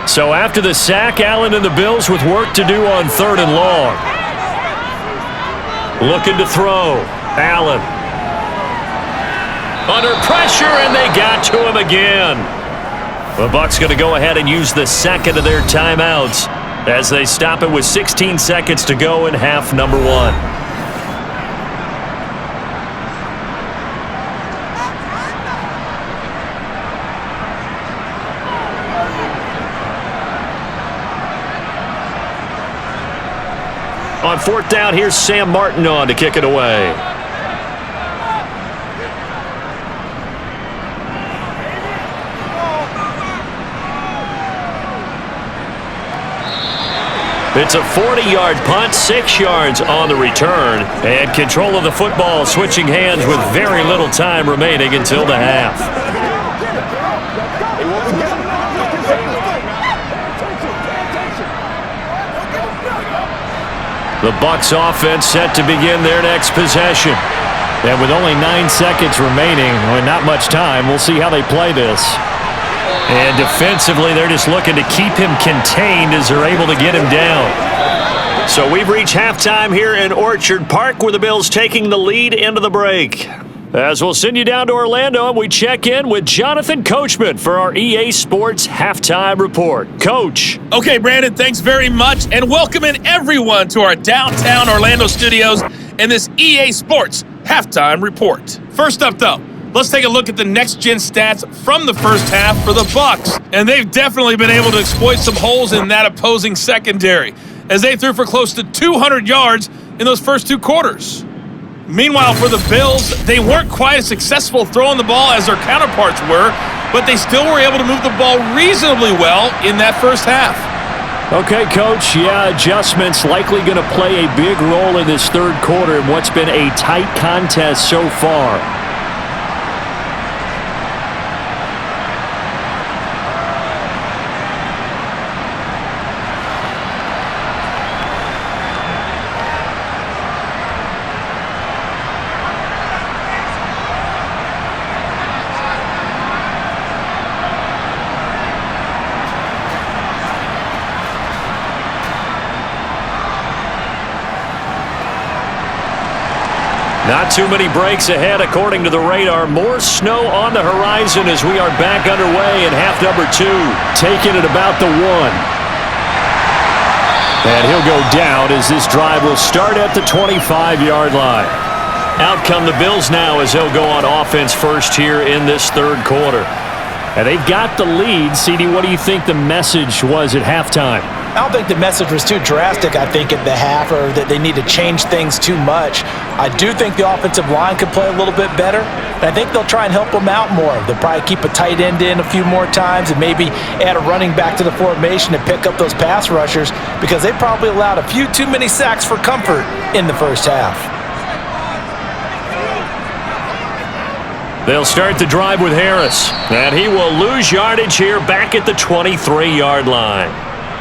So after the sack, Allen and the Bills with work to do on 3rd and long. Looking to throw. Allen. Under pressure, and they got to him again. The Bucs going to go ahead and use the second of their timeouts as they stop it with 16 seconds to go in half number 1. On 4th down, here's Sam Martin on to kick it away. It's a 40-yard punt, 6 yards on the return, and control of the football switching hands with very little time remaining until the half. The Bucs offense set to begin their next possession. And with only 9 seconds remaining, not much time, we'll see how they play this. And defensively, they're just looking to keep him contained as they're able to get him down. So we've reached halftime here in Orchard Park, where the Bills taking the lead into the break. As we'll send you down to Orlando, and we check in with Jonathan Coachman for our EA Sports Halftime Report. Coach. Okay, Brandon, thanks very much, and welcome in everyone to our downtown Orlando studios and this EA Sports Halftime Report. First up, though, let's take a look at the next-gen stats from the first half for the Bucs, and they've definitely been able to exploit some holes in that opposing secondary, as they threw for close to 200 yards in those first 2 quarters. Meanwhile, for the Bills, they weren't quite as successful throwing the ball as their counterparts were, but they still were able to move the ball reasonably well in that first half. Okay, Coach, adjustments likely going to play a big role in this 3rd quarter in what's been a tight contest so far. Not too many breaks ahead according to the radar. More snow on the horizon as we are back underway in half number 2. Taking it about the 1. And he'll go down as this drive will start at the 25-yard line. Out come the Bills now as they'll go on offense first here in this 3rd quarter. And they've got the lead. CD, what do you think the message was at halftime? I don't think the message was too drastic, I think, at the half, or that they need to change things too much. I do think the offensive line could play a little bit better, and I think they'll try and help them out more. They'll probably keep a tight end in a few more times and maybe add a running back to the formation to pick up those pass rushers, because they probably allowed a few too many sacks for comfort in the first half. They'll start the drive with Harris, and he will lose yardage here back at the 23-yard line.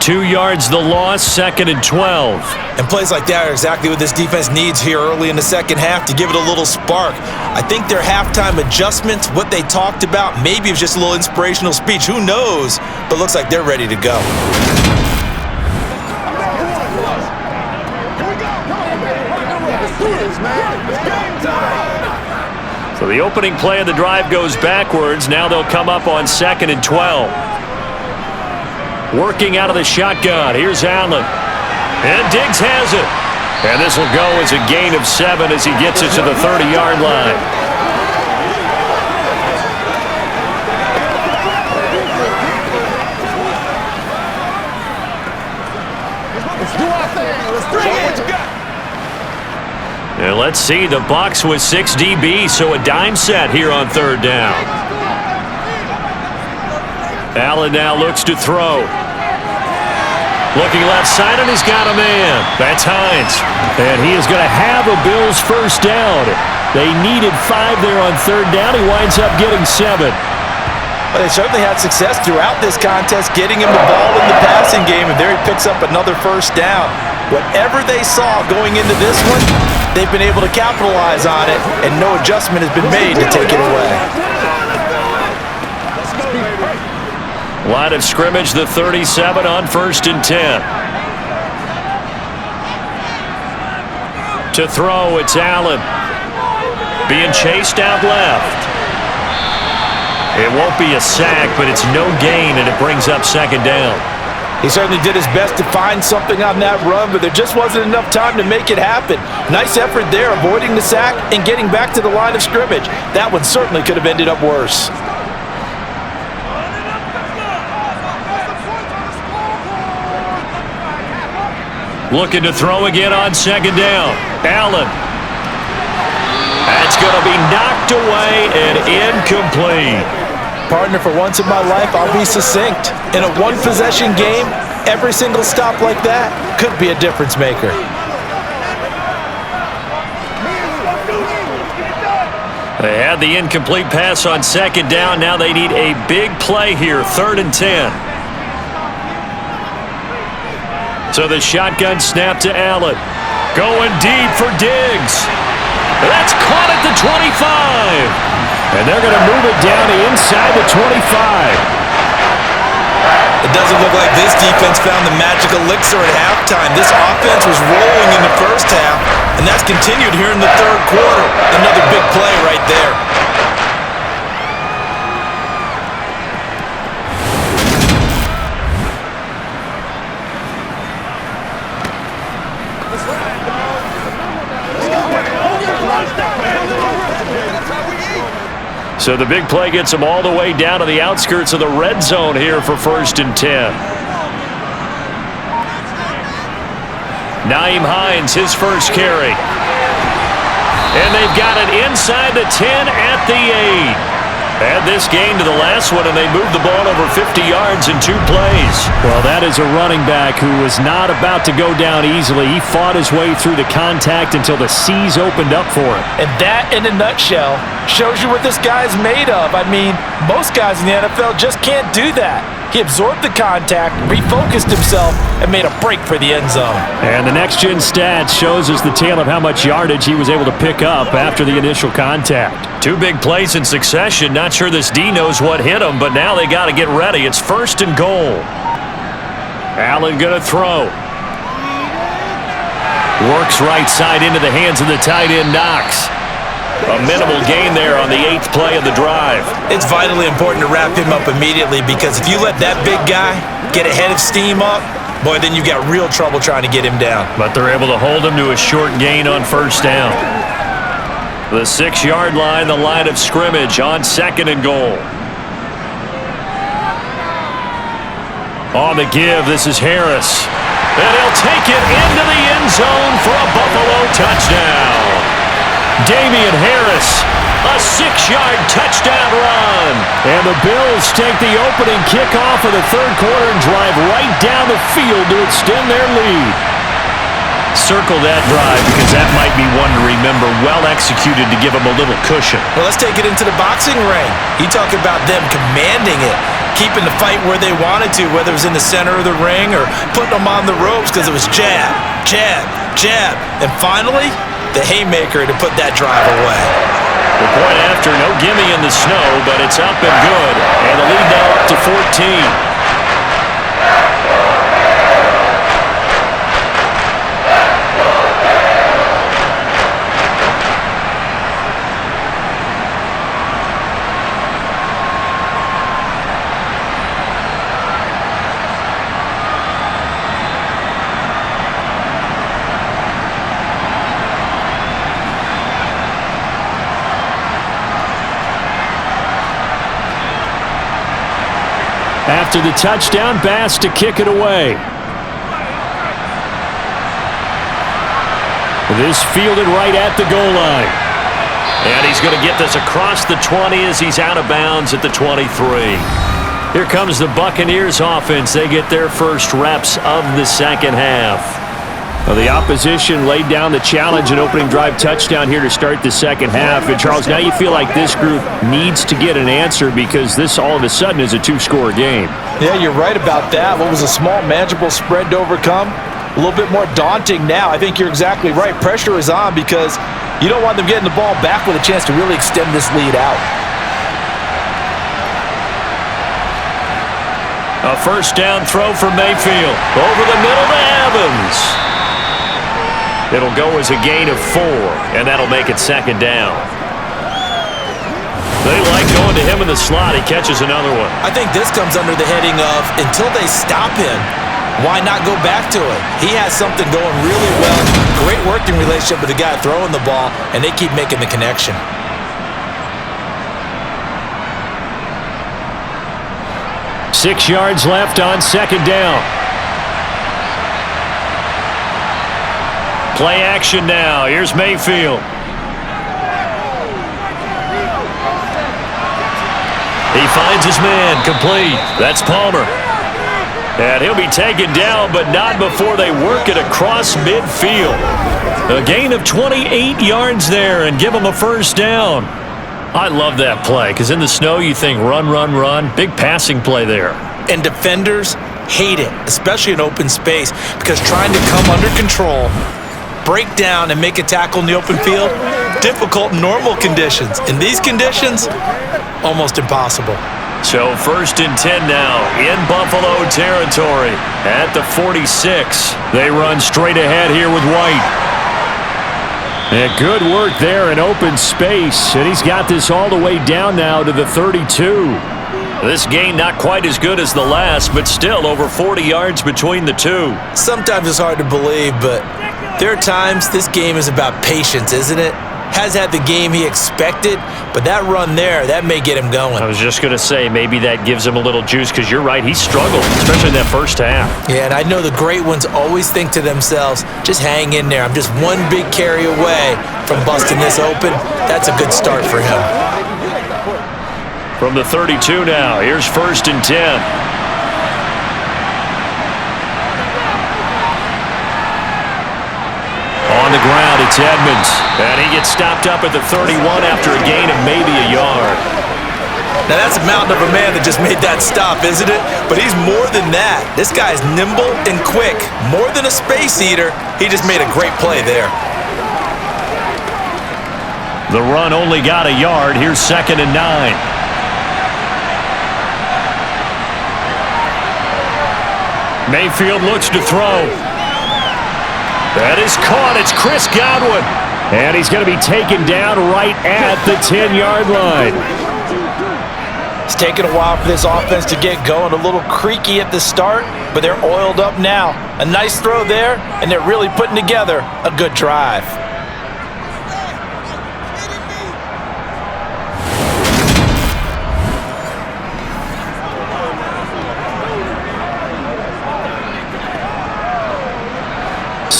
2 yards the loss, 2nd and 12. And plays like that are exactly what this defense needs here early in the second half to give it a little spark. I think their halftime adjustments, what they talked about, maybe it was just a little inspirational speech. Who knows? But looks like they're ready to go. So the opening play of the drive goes backwards. Now they'll come up on 2nd and 12. Working out of the shotgun. Here's Allen. And Diggs has it. And this will go as a gain of 7 as he gets it to the 30-yard line. Let's do our thing. Let's do what you got. And let's see, the Bucs with 6 DB, so a dime set here on 3rd down. Allen now looks to throw. Looking left side, and he's got a man. That's Hines. And he is going to have a Bills first down. They needed 5 there on 3rd down. He winds up getting 7. Well, they certainly had success throughout this contest, getting him the ball in the passing game, and there he picks up another first down. Whatever they saw going into this one, they've been able to capitalize on it, and no adjustment has been made to take it away. Line of scrimmage, the 37 on 1st and 10. To throw, it's Allen. Being chased out left. It won't be a sack, but it's no gain, and it brings up 2nd down. He certainly did his best to find something on that run, but there just wasn't enough time to make it happen. Nice effort there, avoiding the sack and getting back to the line of scrimmage. That one certainly could have ended up worse. Looking to throw again on 2nd down. Allen. That's going to be knocked away and incomplete. Partner, for once in my life, I'll be succinct. In a one-possession game, every single stop like that could be a difference maker. They had the incomplete pass on 2nd down. Now they need a big play here, 3rd and 10. So the shotgun snap to Allen. Going deep for Diggs. That's caught at the 25. And they're going to move it down to inside the 25. It doesn't look like this defense found the magic elixir at halftime. This offense was rolling in the first half, and that's continued here in the 3rd quarter. Another big play right there. So the big play gets them all the way down to the outskirts of the red zone here for 1st and 10. Nyheim Hines, his first carry. And they've got it inside the 10 at the 8. Add this gain to the last one, and they moved the ball over 50 yards in 2 plays. Well, that is a running back who was not about to go down easily. He fought his way through the contact until the seas opened up for him. And that, in a nutshell, shows you what this guy's made of. I mean, most guys in the NFL just can't do that. He absorbed the contact, refocused himself, and made a break for the end zone. And the next-gen stats shows us the tale of how much yardage he was able to pick up after the initial contact. 2 big plays in succession. Not sure this D knows what hit him, but now they got to get ready. It's 1st and goal. Allen going to throw. Works right side into the hands of the tight end, Knox. A minimal gain there on the 8th play of the drive. It's vitally important to wrap him up immediately, because if you let that big guy get a head of steam up, boy, then you got real trouble trying to get him down. But they're able to hold him to a short gain on 1st down. The 6-yard line, the line of scrimmage on 2nd and goal. On the give, this is Harris. And he'll take it into the end zone for a Buffalo touchdown. Damian Harris, a 6-yard touchdown run. And the Bills take the opening kickoff of the 3rd quarter and drive right down the field to extend their lead. Circle that drive, because that might be one to remember. Well executed to give them a little cushion. Well, let's take it into the boxing ring. You talk about them commanding it, keeping the fight where they wanted to, whether it was in the center of the ring or putting them on the ropes, because it was jab, jab, jab, and finally, the haymaker to put that drive away. The point after, no gimme in the snow, but it's up and good. And the lead now up to 14. After the touchdown, Bass to kick it away. This fielded right at the goal line. And he's going to get this across the 20 as he's out of bounds at the 23. Here comes the Buccaneers offense. They get their first reps of the second half. Well, the opposition laid down the challenge, an opening drive touchdown here to start the second half. And, Charles, now you feel like this group needs to get an answer because this all of a sudden is a two-score game. Yeah, you're right about that. What was a small, manageable spread to overcome? A little bit more daunting now. I think you're exactly right. Pressure is on because you don't want them getting the ball back with a chance to really extend this lead out. A first down throw for Mayfield. Over the middle to Evans. It'll go as a gain of 4, and that'll make it second down. They like going to him in the slot. He catches another one. I think this comes under the heading of until they stop him, why not go back to it? He has something going really well. Great working relationship with the guy throwing the ball, and they keep making the connection. Six yards left on second down. Play action now. Here's Mayfield. He finds his man, complete. That's Palmer. And he'll be taken down, but not before they work it across midfield. A gain of 28 yards there and give him a first down. I love that play because in the snow you think run, run, run. Big passing play there. And defenders hate it, especially in open space, because trying to come under control, break down, and make a tackle in the open field, difficult in normal conditions. In these conditions, almost impossible. So 1st and 10 now in Buffalo territory at the 46. They run straight ahead here with White. And good work there in open space. And he's got this all the way down now to the 32. This gain not quite as good as the last, but still over 40 yards between the two. Sometimes it's hard to believe, but there are times this game is about patience, isn't it? Has had the game he expected, but that run there, that may get him going. I was just going to say, maybe that gives him a little juice because you're right, he struggled, especially in that first half. Yeah, and I know the great ones always think to themselves, just hang in there. I'm just one big carry away from busting this open. That's a good start for him. From the 32 now, here's 1st and 10. On the ground, it's Edmonds. And he gets stopped up at the 31 after a gain of maybe a yard. Now that's a mountain of a man that just made that stop, isn't it? But he's more than that. This guy's nimble and quick. More than a space eater, he just made a great play there. The run only got a yard. Here's 2nd and 9. Mayfield looks to throw. That is caught. It's Chris Godwin. And he's going to be taken down right at the 10-yard line. It's taken a while for this offense to get going. A little creaky at the start, but they're oiled up now. A nice throw there, and they're really putting together a good drive.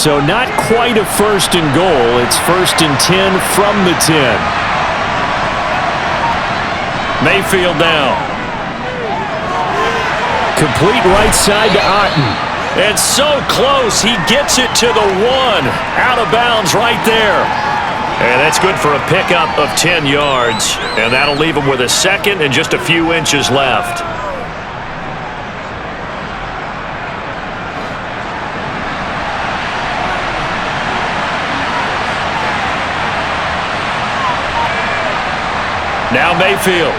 So not quite a 1st and goal. It's 1st and 10 from the 10. Mayfield now. Complete right side to Otten. And so close. He gets it to the 1. Out of bounds right there. And that's good for a pickup of 10 yards. And that'll leave him with a 2nd and just a few inches left. Now Mayfield.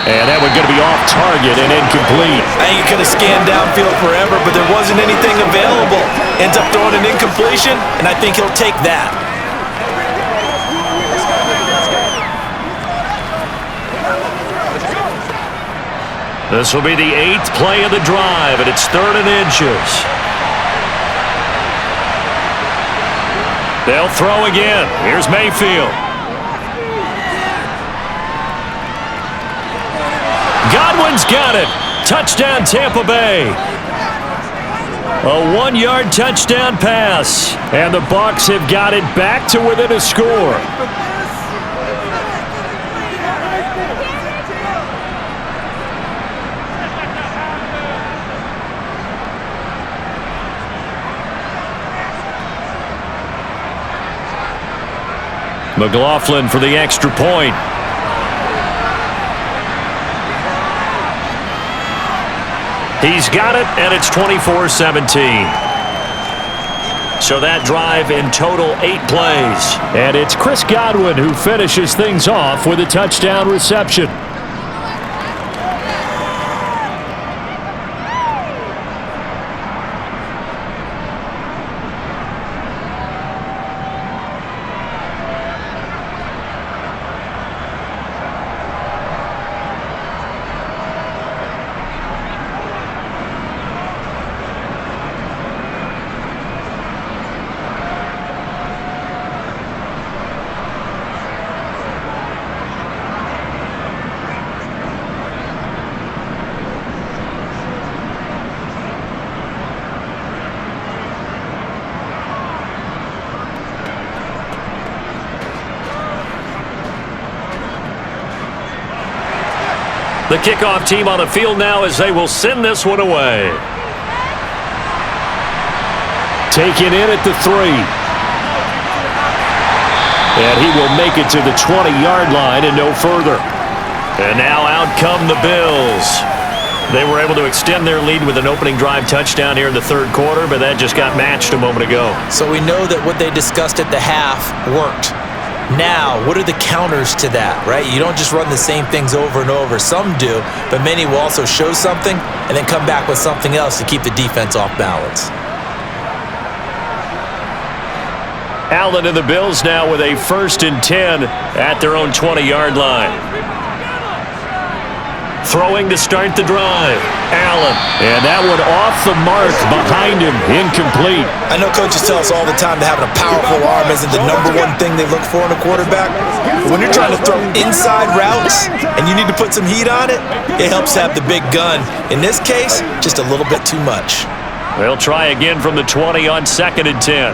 And that one's going to be off target and incomplete. I think he could have scanned downfield forever, but there wasn't anything available. Ends up throwing an incompletion, and I think he'll take that. This will be the 8th play of the drive, and it's 3rd and inches. They'll throw again. Here's Mayfield. He's got it. Touchdown, Tampa Bay. A 1-yard touchdown pass. And the Bucs have got it back to within a score. McLaughlin for the extra point. He's got it, and it's 24-17. So that drive in total 8 plays. And it's Chris Godwin who finishes things off with a touchdown reception. The kickoff team on the field now as they will send this one away. Taken in at the 3. And he will make it to the 20-yard line and no further. And now out come the Bills. They were able to extend their lead with an opening drive touchdown here in the third quarter, but that just got matched a moment ago. So we know that what they discussed at the half worked. Now, what are the counters to that, right? You don't just run the same things over and over. Some do, but many will also show something and then come back with something else to keep the defense off balance. Allen and the Bills now with a 1st and 10 at their own 20-yard line. Throwing to start the drive. Allen. And that one off the mark behind him. Incomplete. I know coaches tell us all the time that having a powerful arm isn't the number one thing they look for in a quarterback. But when you're trying to throw inside routes and you need to put some heat on it, it helps have the big gun. In this case, just a little bit too much. They'll try again from the 20 on 2nd and 10.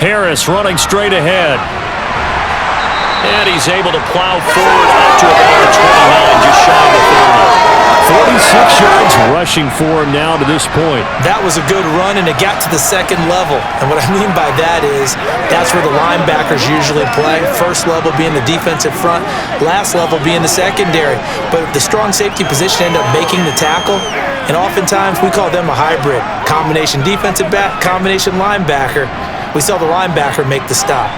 Harris running straight ahead. And he's able to plow forward up to about the 29, just shy of the 30. 46 yards rushing for him now to this point. That was a good run, and it got to the second level. And what I mean by that is that's where the linebackers usually play. First level being the defensive front, last level being the secondary. But the strong safety position ended up making the tackle, and oftentimes we call them a hybrid. Combination defensive back, combination linebacker. We saw the linebacker make the stop.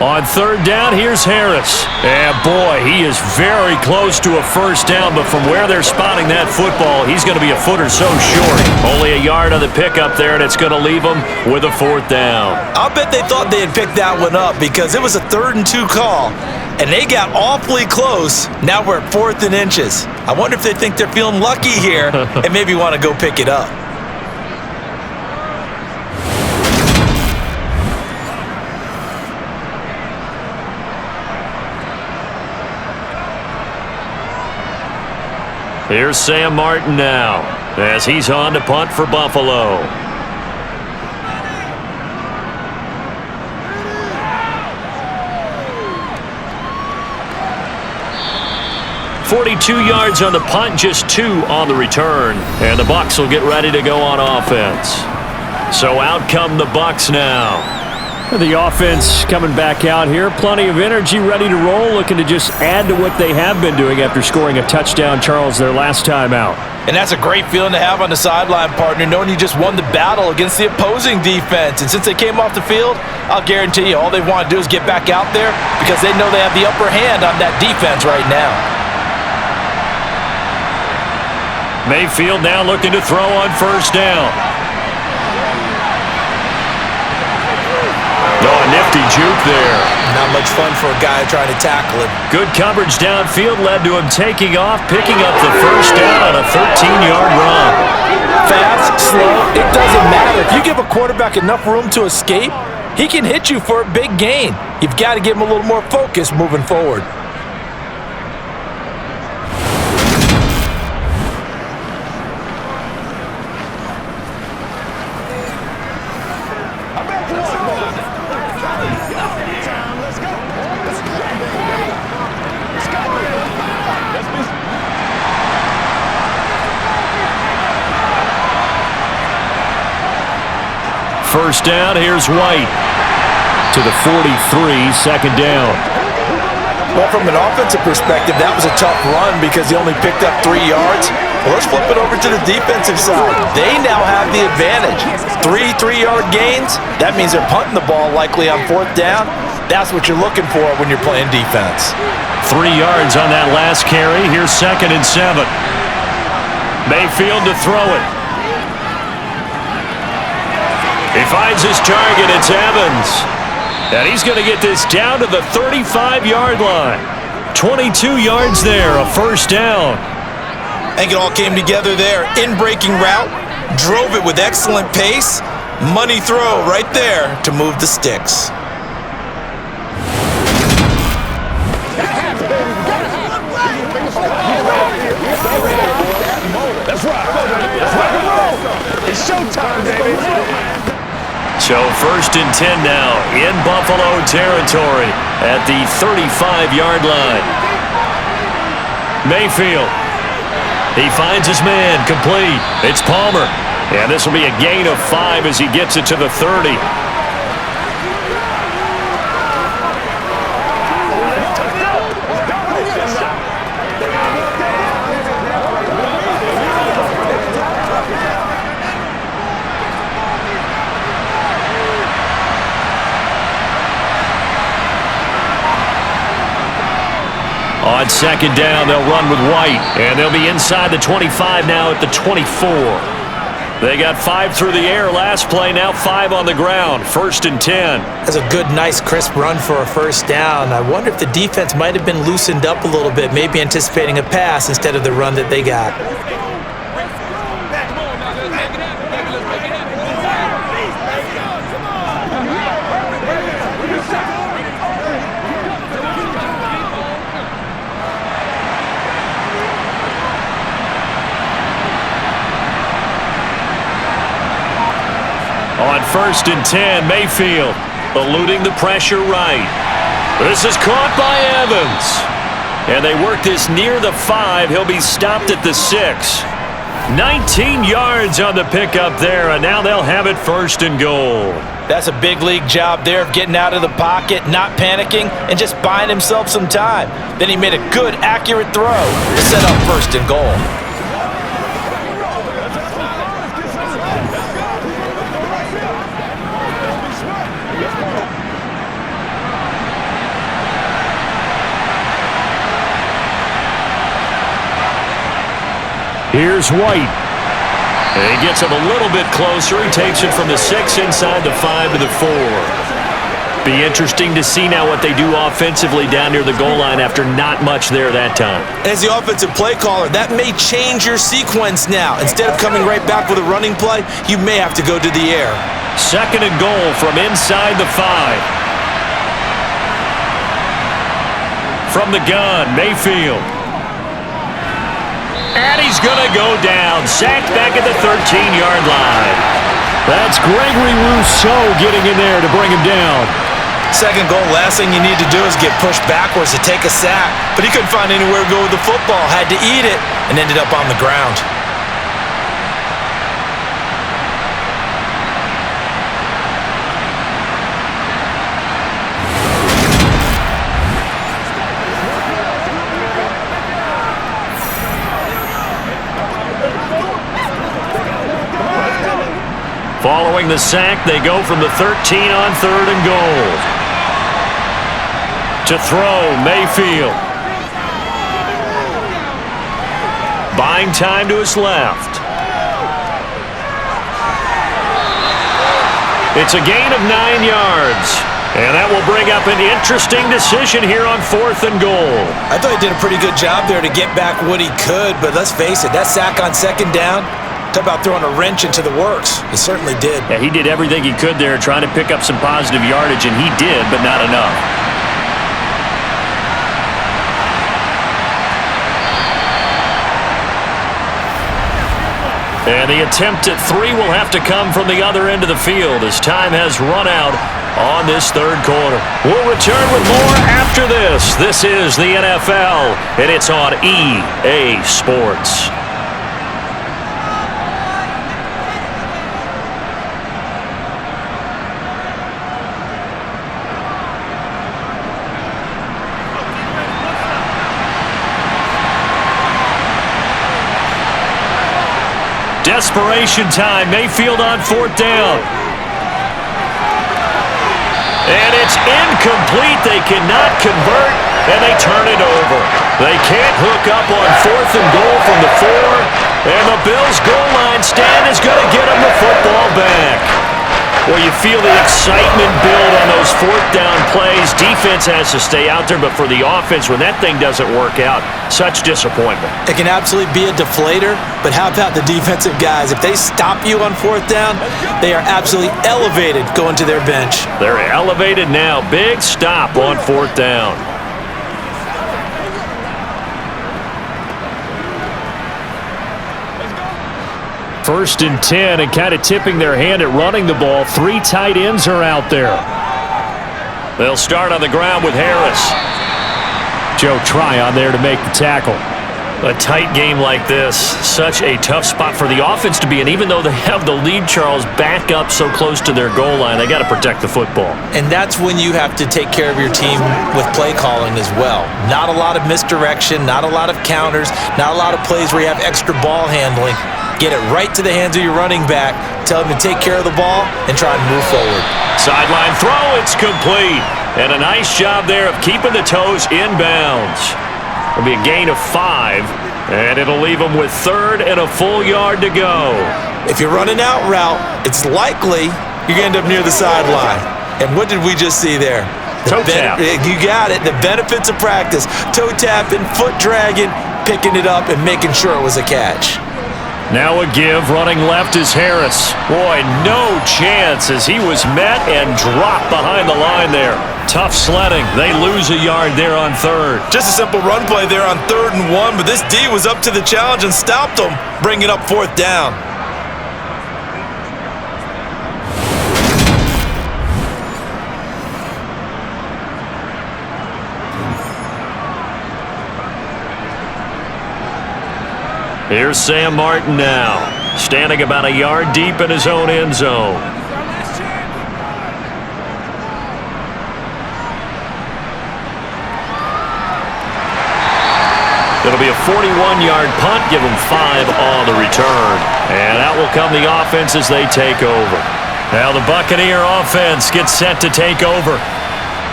On 3rd down, here's Harris. And boy, he is very close to a first down, but from where they're spotting that football, he's going to be a foot or so short. Only a yard on the pickup there, and it's going to leave him with a 4th down. I'll bet they thought they had picked that one up because it was a 3rd and 2 call, and they got awfully close. Now we're at 4th and inches. I wonder if they think they're feeling lucky here and maybe want to go pick it up. Here's Sam Martin now as he's on to punt for Buffalo. .42 yards on the punt, just 2 on the return. And the Bucs will get ready to go on offense. So out come the Bucs now. The offense coming back out here. Plenty of energy, ready to roll, looking to just add to what they have been doing after scoring a touchdown, Charles, their last time out. And that's a great feeling to have on the sideline, partner, knowing you just won the battle against the opposing defense. And since they came off the field, I'll guarantee you all they want to do is get back out there because they know they have the upper hand on that defense right now. Mayfield now looking to throw on 1st down. Oh, a nifty juke there. Not much fun for a guy trying to tackle him. Good coverage downfield led to him taking off, picking up the 1st down on a 13-yard run. Fast, slow, it doesn't matter. If you give a quarterback enough room to escape, he can hit you for a big gain. You've got to give him a little more focus moving forward. First down, here's White to the 43, second down. Well, from an offensive perspective, that was a tough run because he only picked up 3 yards. Well, let's flip it over to the defensive side. They now have the advantage. 3 3-yard gains, that means they're punting the ball likely on 4th down. That's what you're looking for when you're playing defense. 3 yards on that last carry. Here's 2nd and 7. Mayfield to throw it. He finds his target. It's Evans. And he's going to get this down to the 35-yard line. 22 yards there, a first down. I think it all came together there. In-breaking route, drove it with excellent pace. Money throw right there to move the sticks. That's right. Let's rock and roll. It's showtime, baby. So 1st and 10 now in Buffalo territory at the 35-yard line. Mayfield. He finds his man, complete. It's Palmer. And this will be a gain of 5 as he gets it to the 30. On 2nd down, they'll run with White, and they'll be inside the 25 now at the 24. They got 5 through the air last play, now 5 on the ground. 1st and 10. That's a good, nice, crisp run for a first down. I wonder if the defense might have been loosened up a little bit, maybe anticipating a pass instead of the run that they got. On 1st and 10, Mayfield eluding the pressure right. This is caught by Evans. And they work this near the 5. He'll be stopped at the 6. 19 yards on the pickup there, and now they'll have it 1st and goal. That's a big league job there of getting out of the pocket, not panicking, and just buying himself some time. Then he made a good, accurate throw to set up 1st and goal. Here's White. And he gets him a little bit closer. He takes it from the 6 inside the 5 to the 4. Be interesting to see now what they do offensively down near the goal line after not much there that time. As the offensive play caller, that may change your sequence now. Instead of coming right back with a running play, you may have to go to the air. 2nd and goal from inside the 5. From the gun, Mayfield. And he's going to go down. Sacked back at the 13-yard line. That's Gregory Rousseau getting in there to bring him down. 2nd goal, last thing you need to do is get pushed backwards to take a sack. But he couldn't find anywhere to go with the football. Had to eat it and ended up on the ground. Following the sack, they go from the 13 on 3rd and goal. To throw, Mayfield. Buying time to his left. It's a gain of 9 yards. And that will bring up an interesting decision here on 4th and goal. I thought he did a pretty good job there to get back what he could, but let's face it, that sack on 2nd down, Talk about throwing a wrench into the works. He certainly did. Yeah, he did everything he could there, trying to pick up some positive yardage, and he did, but not enough. And the attempt at 3 will have to come from the other end of the field as time has run out on this third quarter. We'll return with more after this. This is the NFL, and it's on EA Sports. Desperation time. Mayfield on 4th down. And it's incomplete. They cannot convert, and they turn it over. They can't hook up on 4th and goal from the 4, and the Bills' goal line stand is going to get them the football back. Well, you feel the excitement build on those 4th down plays. Defense has to stay out there, but for the offense, when that thing doesn't work out, such disappointment. It can absolutely be a deflator, but how about the defensive guys? If they stop you on 4th down, they are absolutely elevated going to their bench. They're elevated now. Big stop on 4th down. First and 10, and kind of tipping their hand at running the ball. 3 tight ends are out there. They'll start on the ground with Harris. Joe Tryon there to make the tackle. A tight game like this, such a tough spot for the offense to be in. Even though they have the lead, Charles, back up so close to their goal line, they got to protect the football. And that's when you have to take care of your team with play calling as well. Not a lot of misdirection, not a lot of counters, not a lot of plays where you have extra ball handling. Get it right to the hands of your running back, tell him to take care of the ball, and try and move forward. Sideline throw, it's complete. And a nice job there of keeping the toes inbounds. It'll be a gain of 5, and it'll leave them with 3rd and a full yard to go. If you're running out route, it's likely you're going to end up near the sideline. And what did we just see there? Toe tap. You got it. The benefits of practice. Toe tapping, foot dragging, picking it up, and making sure it was a catch. Now a give, running left is Harris. Boy, no chance as he was met and dropped behind the line there. Tough sledding. They lose a yard there on 3rd. Just a simple run play there on 3rd and 1, but this D was up to the challenge and stopped them, bringing up 4th down. Here's Sam Martin now, standing about a yard deep in his own end zone. It'll be a 41-yard punt, give them 5 on the return. And out will come the offense as they take over. Now the Buccaneer offense gets set to take over.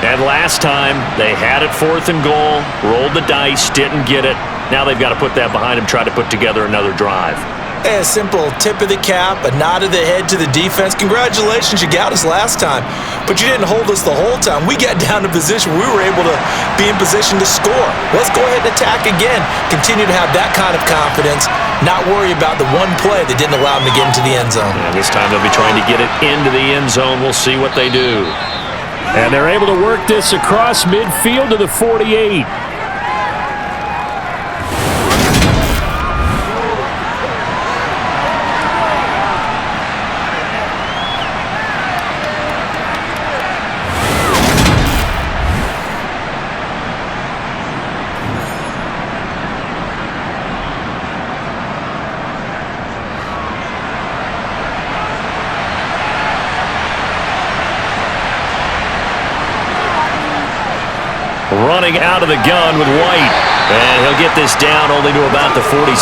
And last time, they had it 4th and goal, rolled the dice, didn't get it. Now they've got to put that behind them, try to put together another drive. A simple tip of the cap, a nod of the head to the defense. Congratulations, you got us last time, but you didn't hold us the whole time. We got down to position. We were able to be in position to score. Let's go ahead and attack again. Continue to have that kind of confidence, not worry about the one play that didn't allow them to get into the end zone. And this time they'll be trying to get it into the end zone. We'll see what they do. And they're able to work this across midfield to the 48. Running out of the gun with White. And he'll get this down only to about the 46.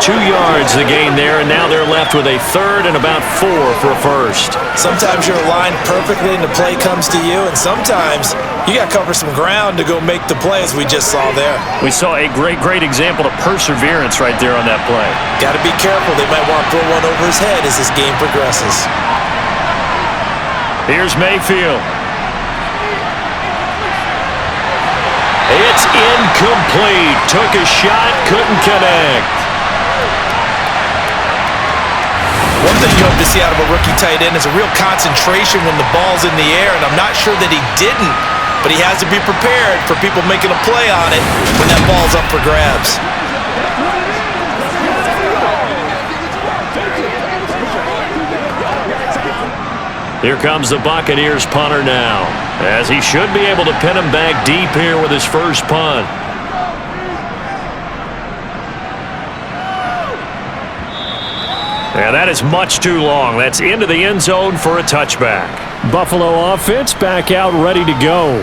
2 yards the gain there, and now they're left with a 3rd and about 4 for a first. Sometimes you're aligned perfectly and the play comes to you, and sometimes you got to cover some ground to go make the play, as we just saw there. We saw a great example of perseverance right there on that play. Got to be careful. They might want to throw one over his head as this game progresses. Here's Mayfield. It's incomplete. Took a shot, couldn't connect. One thing you hope to see out of a rookie tight end is a real concentration when the ball's in the air, and I'm not sure that he didn't, but he has to be prepared for people making a play on it when that ball's up for grabs. Here comes the Buccaneers punter now, as he should be able to pin him back deep here with his first punt. And that is much too long. That's into the end zone for a touchback. Buffalo offense back out ready to go.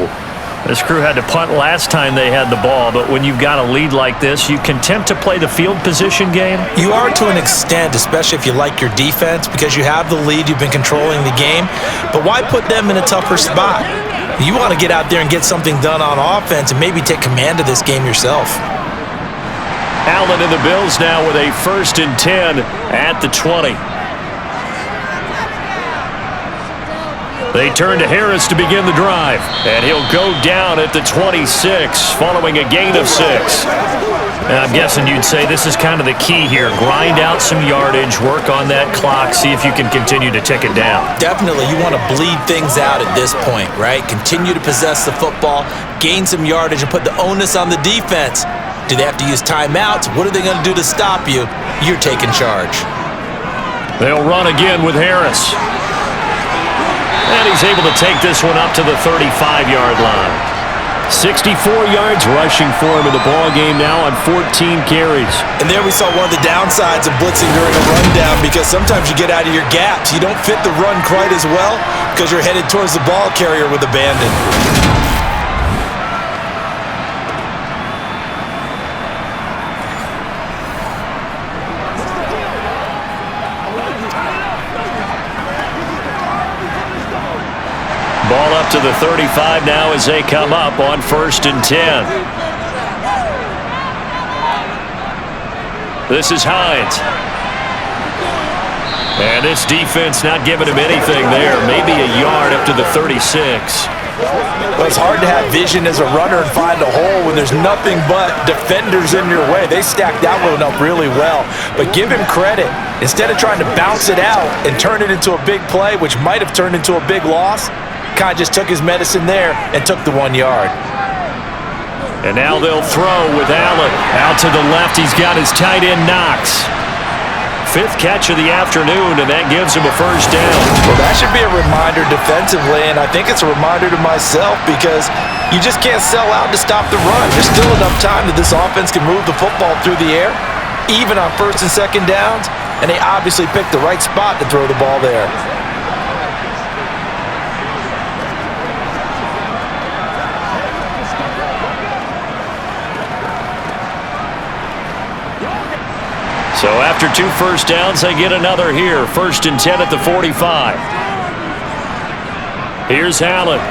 This crew had to punt last time they had the ball, but when you've got a lead like this, you content to play the field position game? You are to an extent, especially if you like your defense, because you have the lead, you've been controlling the game. But why put them in a tougher spot? You want to get out there and get something done on offense and maybe take command of this game yourself. Allen and the Bills now with a 1st and 10 at the 20. They turn to Harris to begin the drive, and he'll go down at the 26 following a gain of 6. And I'm guessing you'd say this is kind of the key here. Grind out some yardage, work on that clock, see if you can continue to tick it down. Definitely, you want to bleed things out at this point, right? Continue to possess the football, gain some yardage, and put the onus on the defense. Do they have to use timeouts? What are they going to do to stop you? You're taking charge. They'll run again with Harris. And he's able to take this one up to the 35-yard line. 64 yards rushing for him in the ball game now on 14 carries. And there we saw one of the downsides of blitzing during a rundown, because sometimes you get out of your gaps. You don't fit the run quite as well because you're headed towards the ball carrier with abandon. Ball up to the 35 now as they come up on 1st and 10. This is Hines. And this defense not giving him anything there. Maybe a yard up to the 36. Well, it's hard to have vision as a runner and find a hole when there's nothing but defenders in your way. They stacked that one up really well. But give him credit. Instead of trying to bounce it out and turn it into a big play, which might have turned into a big loss, kind of just took his medicine there and took the 1 yard. And now they'll throw with Allen. Out to the left, he's got his tight end Knox. 5th catch of the afternoon, and that gives him a 1st down. Well, that should be a reminder defensively, and I think it's a reminder to myself, because you just can't sell out to stop the run. There's still enough time that this offense can move the football through the air, even on 1st and 2nd downs, and they obviously picked the right spot to throw the ball there. So after 2 first downs, they get another here. 1st and 10 at the 45. Here's Allen.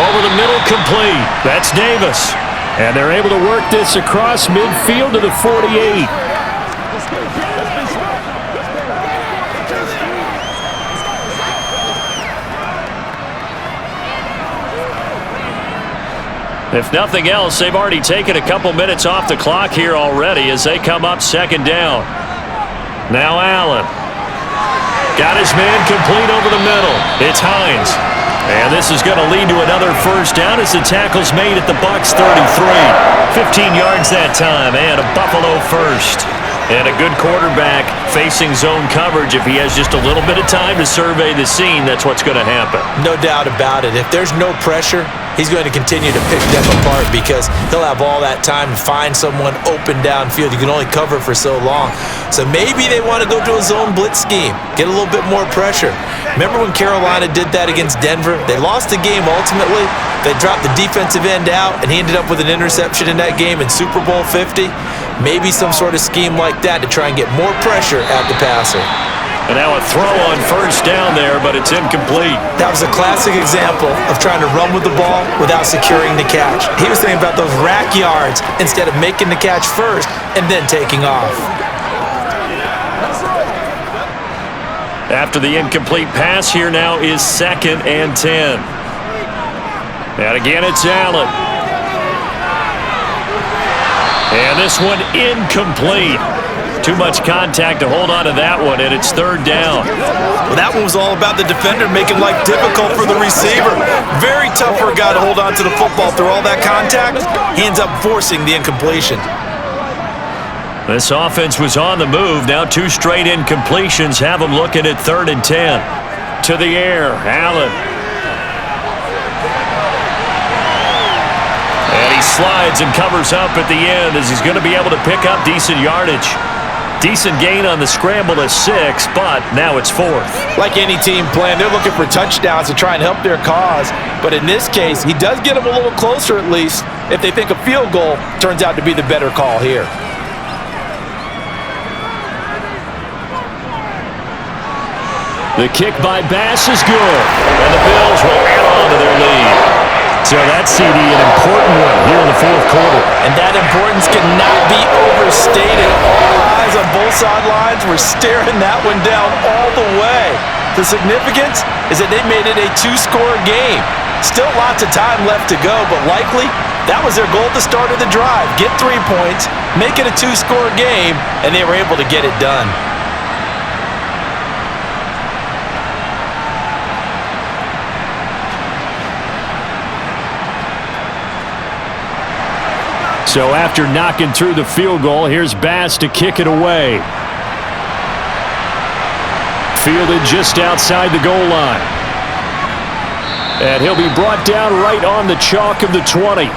Over the middle, complete. That's Davis. And they're able to work this across midfield to the 48. If nothing else, they've already taken a couple minutes off the clock here already as they come up 2nd down. Now Allen. Got his man complete over the middle. It's Hines. And this is going to lead to another 1st down as the tackle's made at the Bucs 33. 15 yards that time and a Buffalo 1st. And a good quarterback facing zone coverage. If he has just a little bit of time to survey the scene, that's what's going to happen. No doubt about it. If there's no pressure, he's going to continue to pick them apart, because he'll have all that time to find someone open downfield. You can only cover for so long. So maybe they want to go to a zone blitz scheme, get a little bit more pressure. Remember when Carolina did that against Denver? They lost the game ultimately. They dropped the defensive end out, and he ended up with an interception in that game in Super Bowl 50. Maybe some sort of scheme like that to try and get more pressure at the passer. And now a throw on 1st down there, but it's incomplete. That was a classic example of trying to run with the ball without securing the catch. He was thinking about those rack yards instead of making the catch first and then taking off. After the incomplete pass, here now is 2nd and 10. And again, it's Allen. And this one incomplete. Too much contact to hold on to that one, and it's third down. Well, that one was all about the defender making life difficult for the receiver. Very tough for a guy to hold on to the football through all that contact. He ends up forcing the incompletion. This offense was on the move. Now 2 straight incompletions have them looking at 3rd and 10. To the air, Allen. And he slides and covers up at the end as he's going to be able to pick up decent yardage. Decent gain on the scramble to 6, but now it's 4th. Like any team playing, they're looking for touchdowns to try and help their cause. But in this case, he does get them a little closer at least if they think a field goal turns out to be the better call here. The kick by Bass is good, and the Bills will add on to their lead. So that CD, an important one here in the 4th quarter. And that importance cannot be overstated. All eyes on both sidelines were staring that one down all the way. The significance is that they made it a 2-score game. Still lots of time left to go, but likely that was their goal at the start of the drive. Get 3 points, make it a 2-score game, and they were able to get it done. So after knocking through the field goal, here's Bass to kick it away. Fielded just outside the goal line. And he'll be brought down right on the chalk of the 20.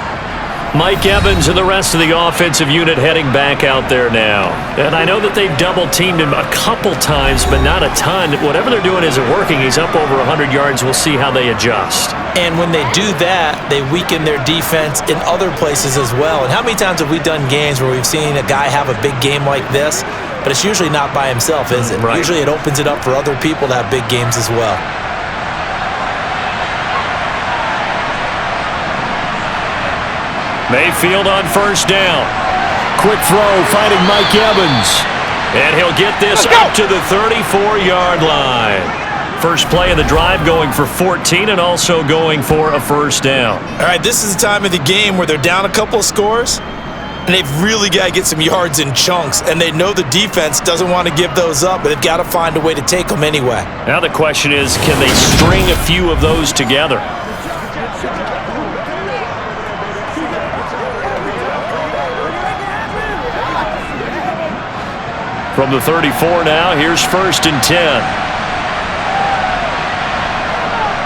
Mike Evans and the rest of the offensive unit heading back out there now. And I know that they've double-teamed him a couple times, but not a ton. Whatever they're doing isn't working. He's up over 100 yards. We'll see how they adjust. And when they do that, they weaken their defense in other places as well. And how many times have we done games where we've seen a guy have a big game like this, but it's usually not by himself, is it? Right. Usually it opens it up for other people to have big games as well. Mayfield on 1st down. Quick throw, finding Mike Evans. And he'll get this up to the 34-yard line. First play of the drive going for 14 and also going for a 1st down. All right, this is the time of the game where they're down a couple of scores, and they've really got to get some yards in chunks, and they know the defense doesn't want to give those up, but they've got to find a way to take them anyway. Now the question is, can they string a few of those together? From the 34 now, here's 1st and 10.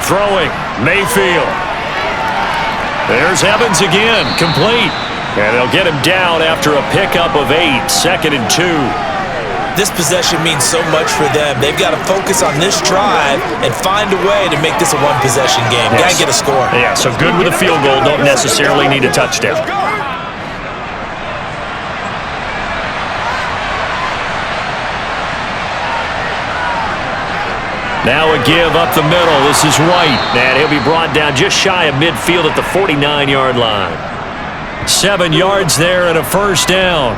Throwing, Mayfield. There's Evans again, complete. And they'll get him down after a pickup of 8, 2nd and 2. This possession means so much for them. They've got to focus on this drive and find a way to make this a one-possession game. Yes. Got to get a score. Yeah, so good with a field goal, don't necessarily need a touchdown. Now a give up the middle. This is White. And he'll be brought down just shy of midfield at the 49-yard line. 7 yards there and a 1st down.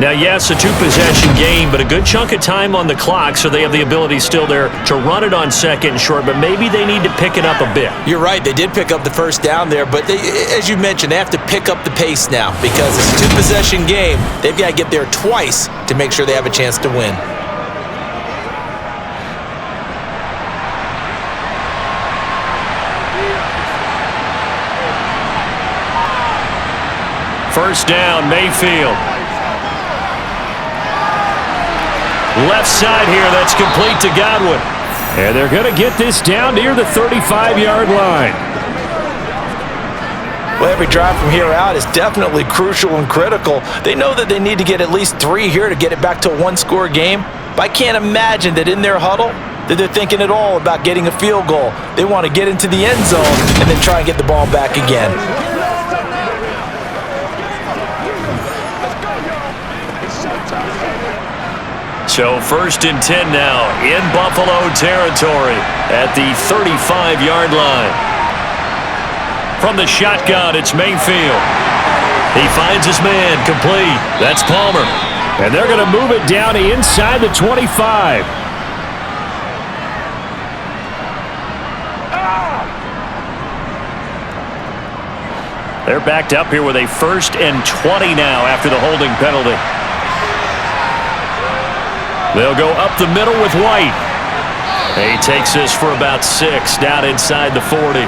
Now, yes, a 2-possession game, but a good chunk of time on the clock, so they have the ability still there to run it on 2nd and short, but maybe they need to pick it up a bit. You're right. They did pick up the 1st down there, but they, as you mentioned, they have to pick up the pace now because it's a 2-possession game. They've got to get there twice to make sure they have a chance to win. First down, Mayfield. Left side here, that's complete to Godwin. And they're going to get this down near the 35-yard line. Well, every drive from here out is definitely crucial and critical. They know that they need to get at least 3 here to get it back to a 1-score game. But I can't imagine that in their huddle that they're thinking at all about getting a field goal. They want to get into the end zone and then try and get the ball back again. So 1st and 10 now in Buffalo territory at the 35-yard line. From the shotgun, it's Mayfield. He finds his man, complete. That's Palmer. And they're going to move it down inside the 25. They're backed up here with a 1st and 20 now after the holding penalty. They'll go up the middle with White. He takes this for about 6 down inside the 40.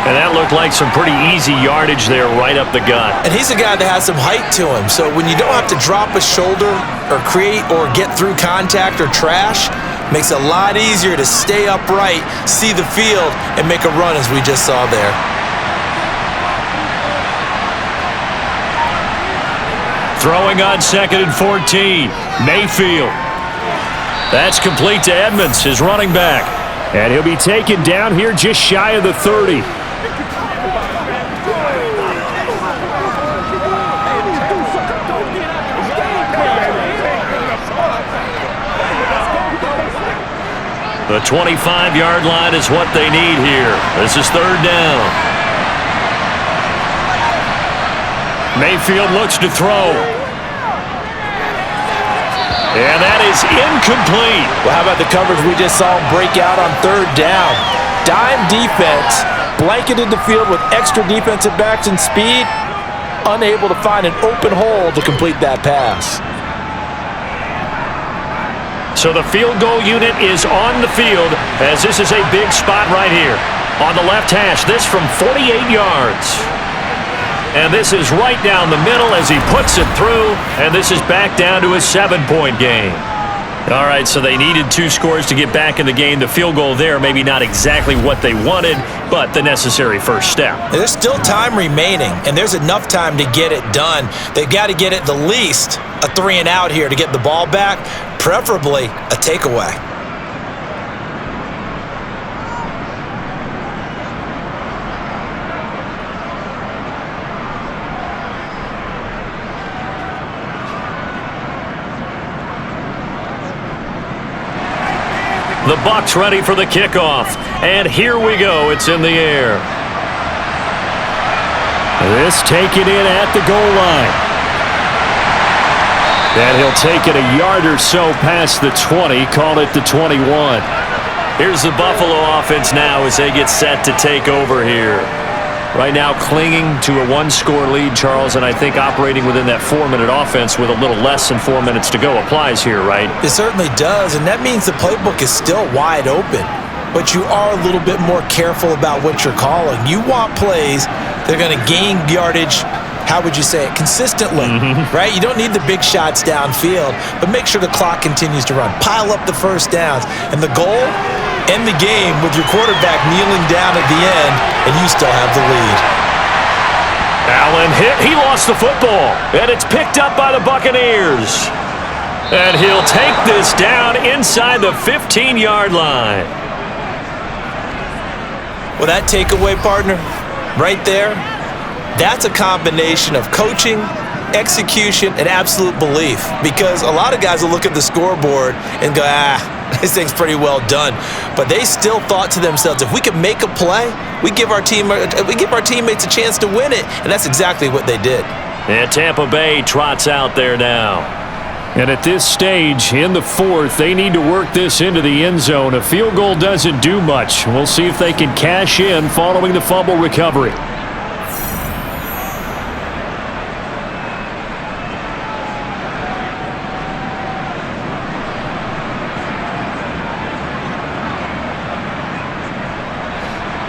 And that looked like some pretty easy yardage there right up the gut. And he's a guy that has some height to him. So when you don't have to drop a shoulder or create or get through contact or trash, makes it a lot easier to stay upright, see the field, and make a run as we just saw there. Throwing on 2nd and 14. Mayfield. That's complete to Edmonds, his running back. And he'll be taken down here just shy of the 30. The 25-yard line is what they need here. This is 3rd down. Mayfield looks to throw. And that is incomplete. Well, how about the coverage we just saw him break out on 3rd down? Dime defense, blanketed the field with extra defensive backs and speed, unable to find an open hole to complete that pass. So the field goal unit is on the field as this is a big spot right here. On the left hash, this from 48 yards. And this is right down the middle as he puts it through, and this is back down to a 7-point game. All right, so they needed 2 scores to get back in the game. The field goal there, maybe not exactly what they wanted, but the necessary first step. There's still time remaining, and there's enough time to get it done. They've got to get at the least a 3-and-out here to get the ball back, preferably a takeaway. The Bucs ready for the kickoff. And here we go. It's in the air. This taken in at the goal line. And he'll take it a yard or so past the 20, call it the 21. Here's the Buffalo offense now as they get set to take over here. Right now clinging to a 1-score lead, Charles, and I think operating within that 4-minute offense with a little less than 4 minutes to go applies here, right? It certainly does, and that means the playbook is still wide open. But you are a little bit more careful about what you're calling. You want plays that are going to gain yardage, how would you say it, consistently, right? You don't need the big shots downfield, but make sure the clock continues to run. Pile up the first downs, and the goal, end the game with your quarterback kneeling down at the end, and you still have the lead. Allen hit. He lost the football, and it's picked up by the Buccaneers. And he'll take this down inside the 15-yard line. Well, that takeaway, partner, right there, that's a combination of coaching, execution, and absolute belief. Because a lot of guys will look at the scoreboard and go, this thing's pretty well done. But they still thought to themselves, if we can make a play, we give our teammates a chance to win it. And that's exactly what they did. And Tampa Bay trots out there now. And at this stage, in the 4th, they need to work this into the end zone. A field goal doesn't do much. We'll see if they can cash in following the fumble recovery.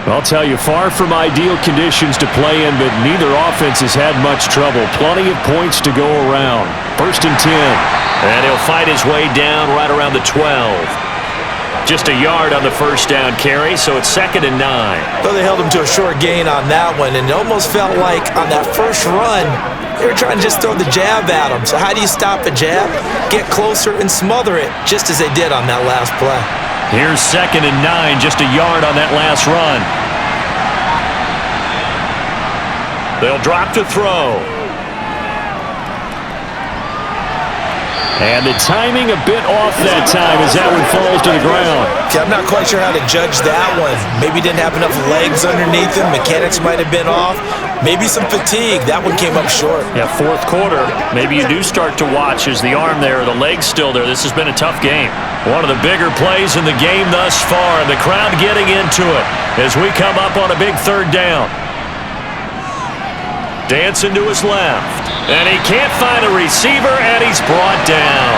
I'll tell you, far from ideal conditions to play in, but neither offense has had much trouble. Plenty of points to go around. 1st and 10. And he'll fight his way down right around the 12. Just a yard on the first down carry, so it's 2nd and 9. Though they held him to a short gain on that one, and it almost felt like on that first run, they were trying to just throw the jab at him. So how do you stop a jab? Get closer and smother it, just as they did on that last play. Here's 2nd and 9, just a yard on that last run. They'll drop to throw. And the timing a bit off that time as that one falls to the ground. Okay, I'm not quite sure how to judge that one. Maybe didn't have enough legs underneath him. Mechanics might have been off. Maybe some fatigue. That one came up short. Yeah, 4th quarter. Maybe you do start to watch as the arm there, the leg's still there. This has been a tough game. One of the bigger plays in the game thus far. And the crowd getting into it as we come up on a big 3rd down. Dancing to his left. And he can't find a receiver, and he's brought down.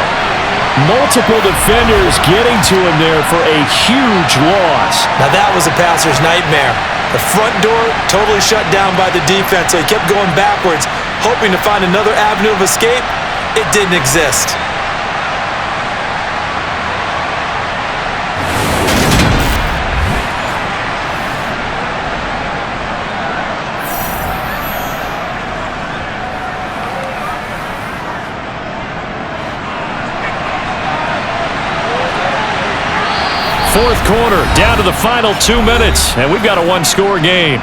Multiple defenders getting to him there for a huge loss. Now that was a passer's nightmare. The front door totally shut down by the defense, so he kept going backwards, hoping to find another avenue of escape. It didn't exist. Fourth quarter, down to the final 2 minutes, and we've got a one-score game.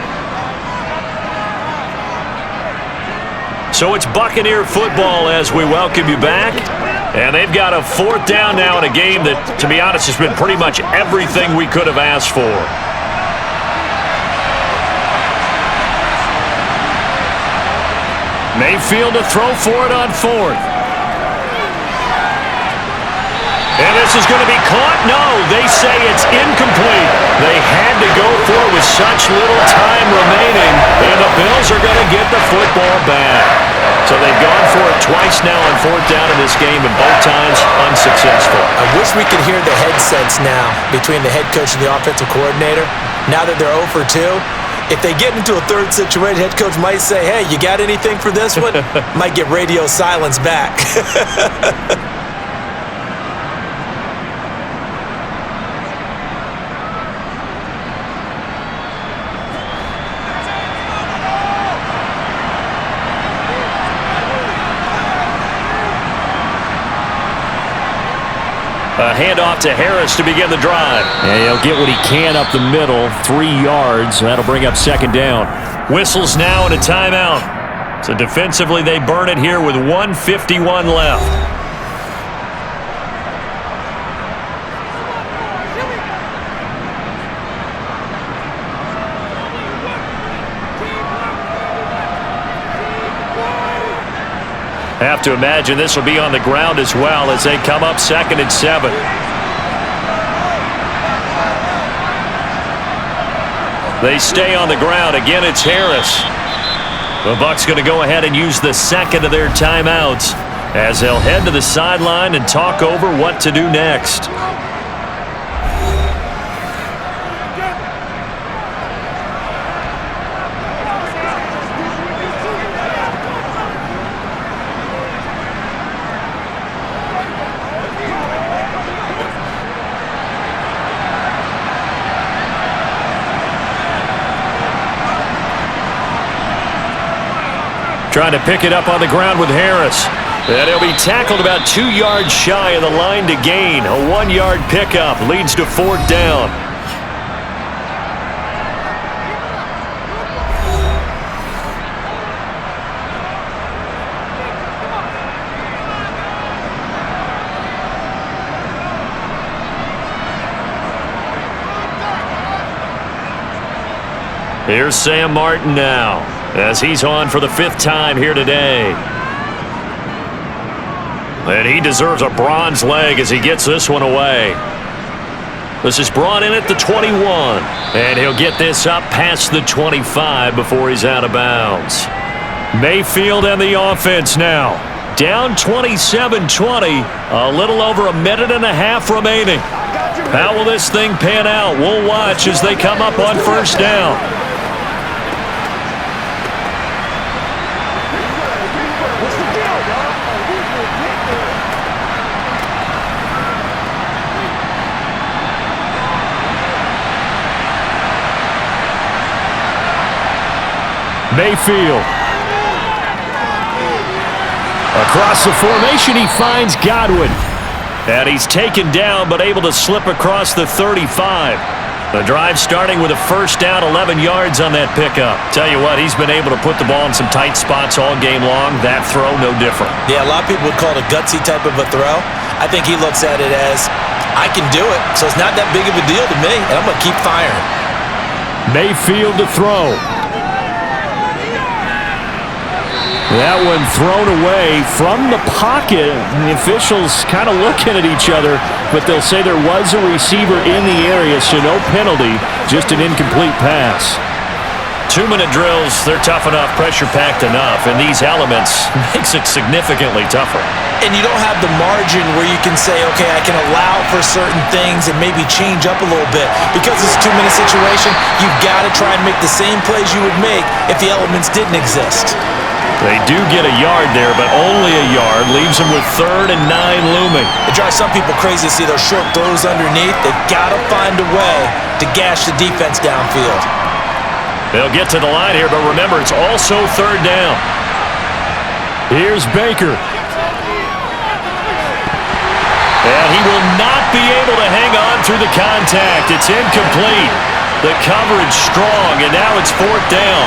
So it's Buccaneer football as we welcome you back. And they've got a fourth down now in a game that, to be honest, has been pretty much everything we could have asked for. Mayfield to throw for it on fourth. And this is going to be caught. No, they say it's incomplete. They had to go for it with such little time remaining, and the Bills are going to get the football back. So they've gone for it twice now on fourth down in this game, and both times unsuccessful. I wish we could hear the headsets now between the head coach and the offensive coordinator. Now that they're 0 for 2, if they get into a third situation, head coach might say, hey, you got anything for this one? Might get radio silence back. A handoff to Harris to begin the drive. And he'll get what he can up the middle, 3 yards. That'll bring up second down. Whistles now and a timeout. So defensively, they burn it here with 1:51 left. Have to imagine this will be on the ground as well as they come up 2nd and 7. They stay on the ground. Again, it's Harris. The Bucs going to go ahead and use the second of their timeouts as they'll head to the sideline and talk over what to do next. Trying to pick it up on the ground with Harris. And he'll be tackled about 2 yards shy of the line to gain. A 1-yard pickup leads to fourth down. Here's Sam Martin now, as he's on for the 5th time here today. And he deserves a bronze leg as he gets this one away. This is brought in at the 21. And he'll get this up past the 25 before he's out of bounds. Mayfield and the offense now. Down 27-20. A little over a minute and a half remaining. How will this thing pan out? We'll watch as they come up on first down. Mayfield. Across the formation, he finds Godwin. And he's taken down, but able to slip across the 35. The drive starting with a first down, 11 yards on that pickup. Tell you what, he's been able to put the ball in some tight spots all game long. That throw, no different. Yeah, a lot of people would call it a gutsy type of a throw. I think he looks at it as, I can do it, so it's not that big of a deal to me, and I'm going to keep firing. Mayfield to throw. That one thrown away from the pocket. The officials kind of looking at each other, but they'll say there was a receiver in the area, so no penalty, just an incomplete pass. 2-minute drills, they're tough enough, pressure-packed enough, and these elements makes it significantly tougher. And you don't have the margin where you can say, okay, I can allow for certain things and maybe change up a little bit. Because it's a 2-minute situation, you've got to try and make the same plays you would make if the elements didn't exist. They do get a yard there, but only a yard. Leaves them with 3rd and 9 looming. It drives some people crazy to see those short throws underneath. They've got to find a way to gash the defense downfield. They'll get to the line here, but remember, it's also 3rd down. Here's Baker. And he will not be able to hang on through the contact. It's incomplete. The coverage strong, and now it's 4th down.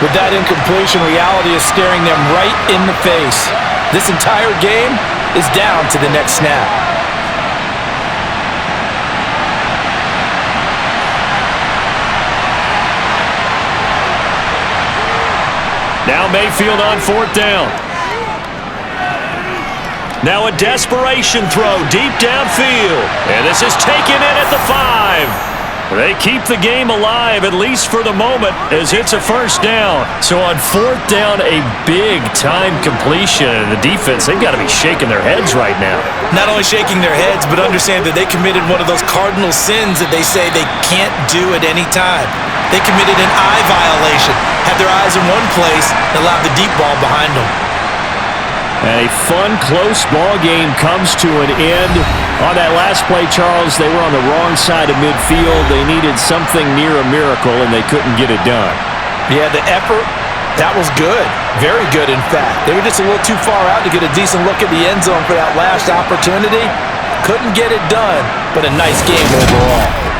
With that incompletion, reality is staring them right in the face. This entire game is down to the next snap. Now Mayfield on 4th down. Now a desperation throw deep downfield. And this is taken in at the 5. They keep the game alive, at least for the moment, as it's a 1st down. So on 4th down, a big-time completion. And the defense, they've got to be shaking their heads right now. Not only shaking their heads, but understand that they committed one of those cardinal sins that they say they can't do at any time. They committed an eye violation, had their eyes in one place, and allowed the deep ball behind them. And a fun, close ball game comes to an end. On that last play, Charles, they were on the wrong side of midfield. They needed something near a miracle, and they couldn't get it done. Yeah, the effort, that was good. Very good, in fact. They were just a little too far out to get a decent look at the end zone for that last opportunity. Couldn't get it done, but a nice game overall.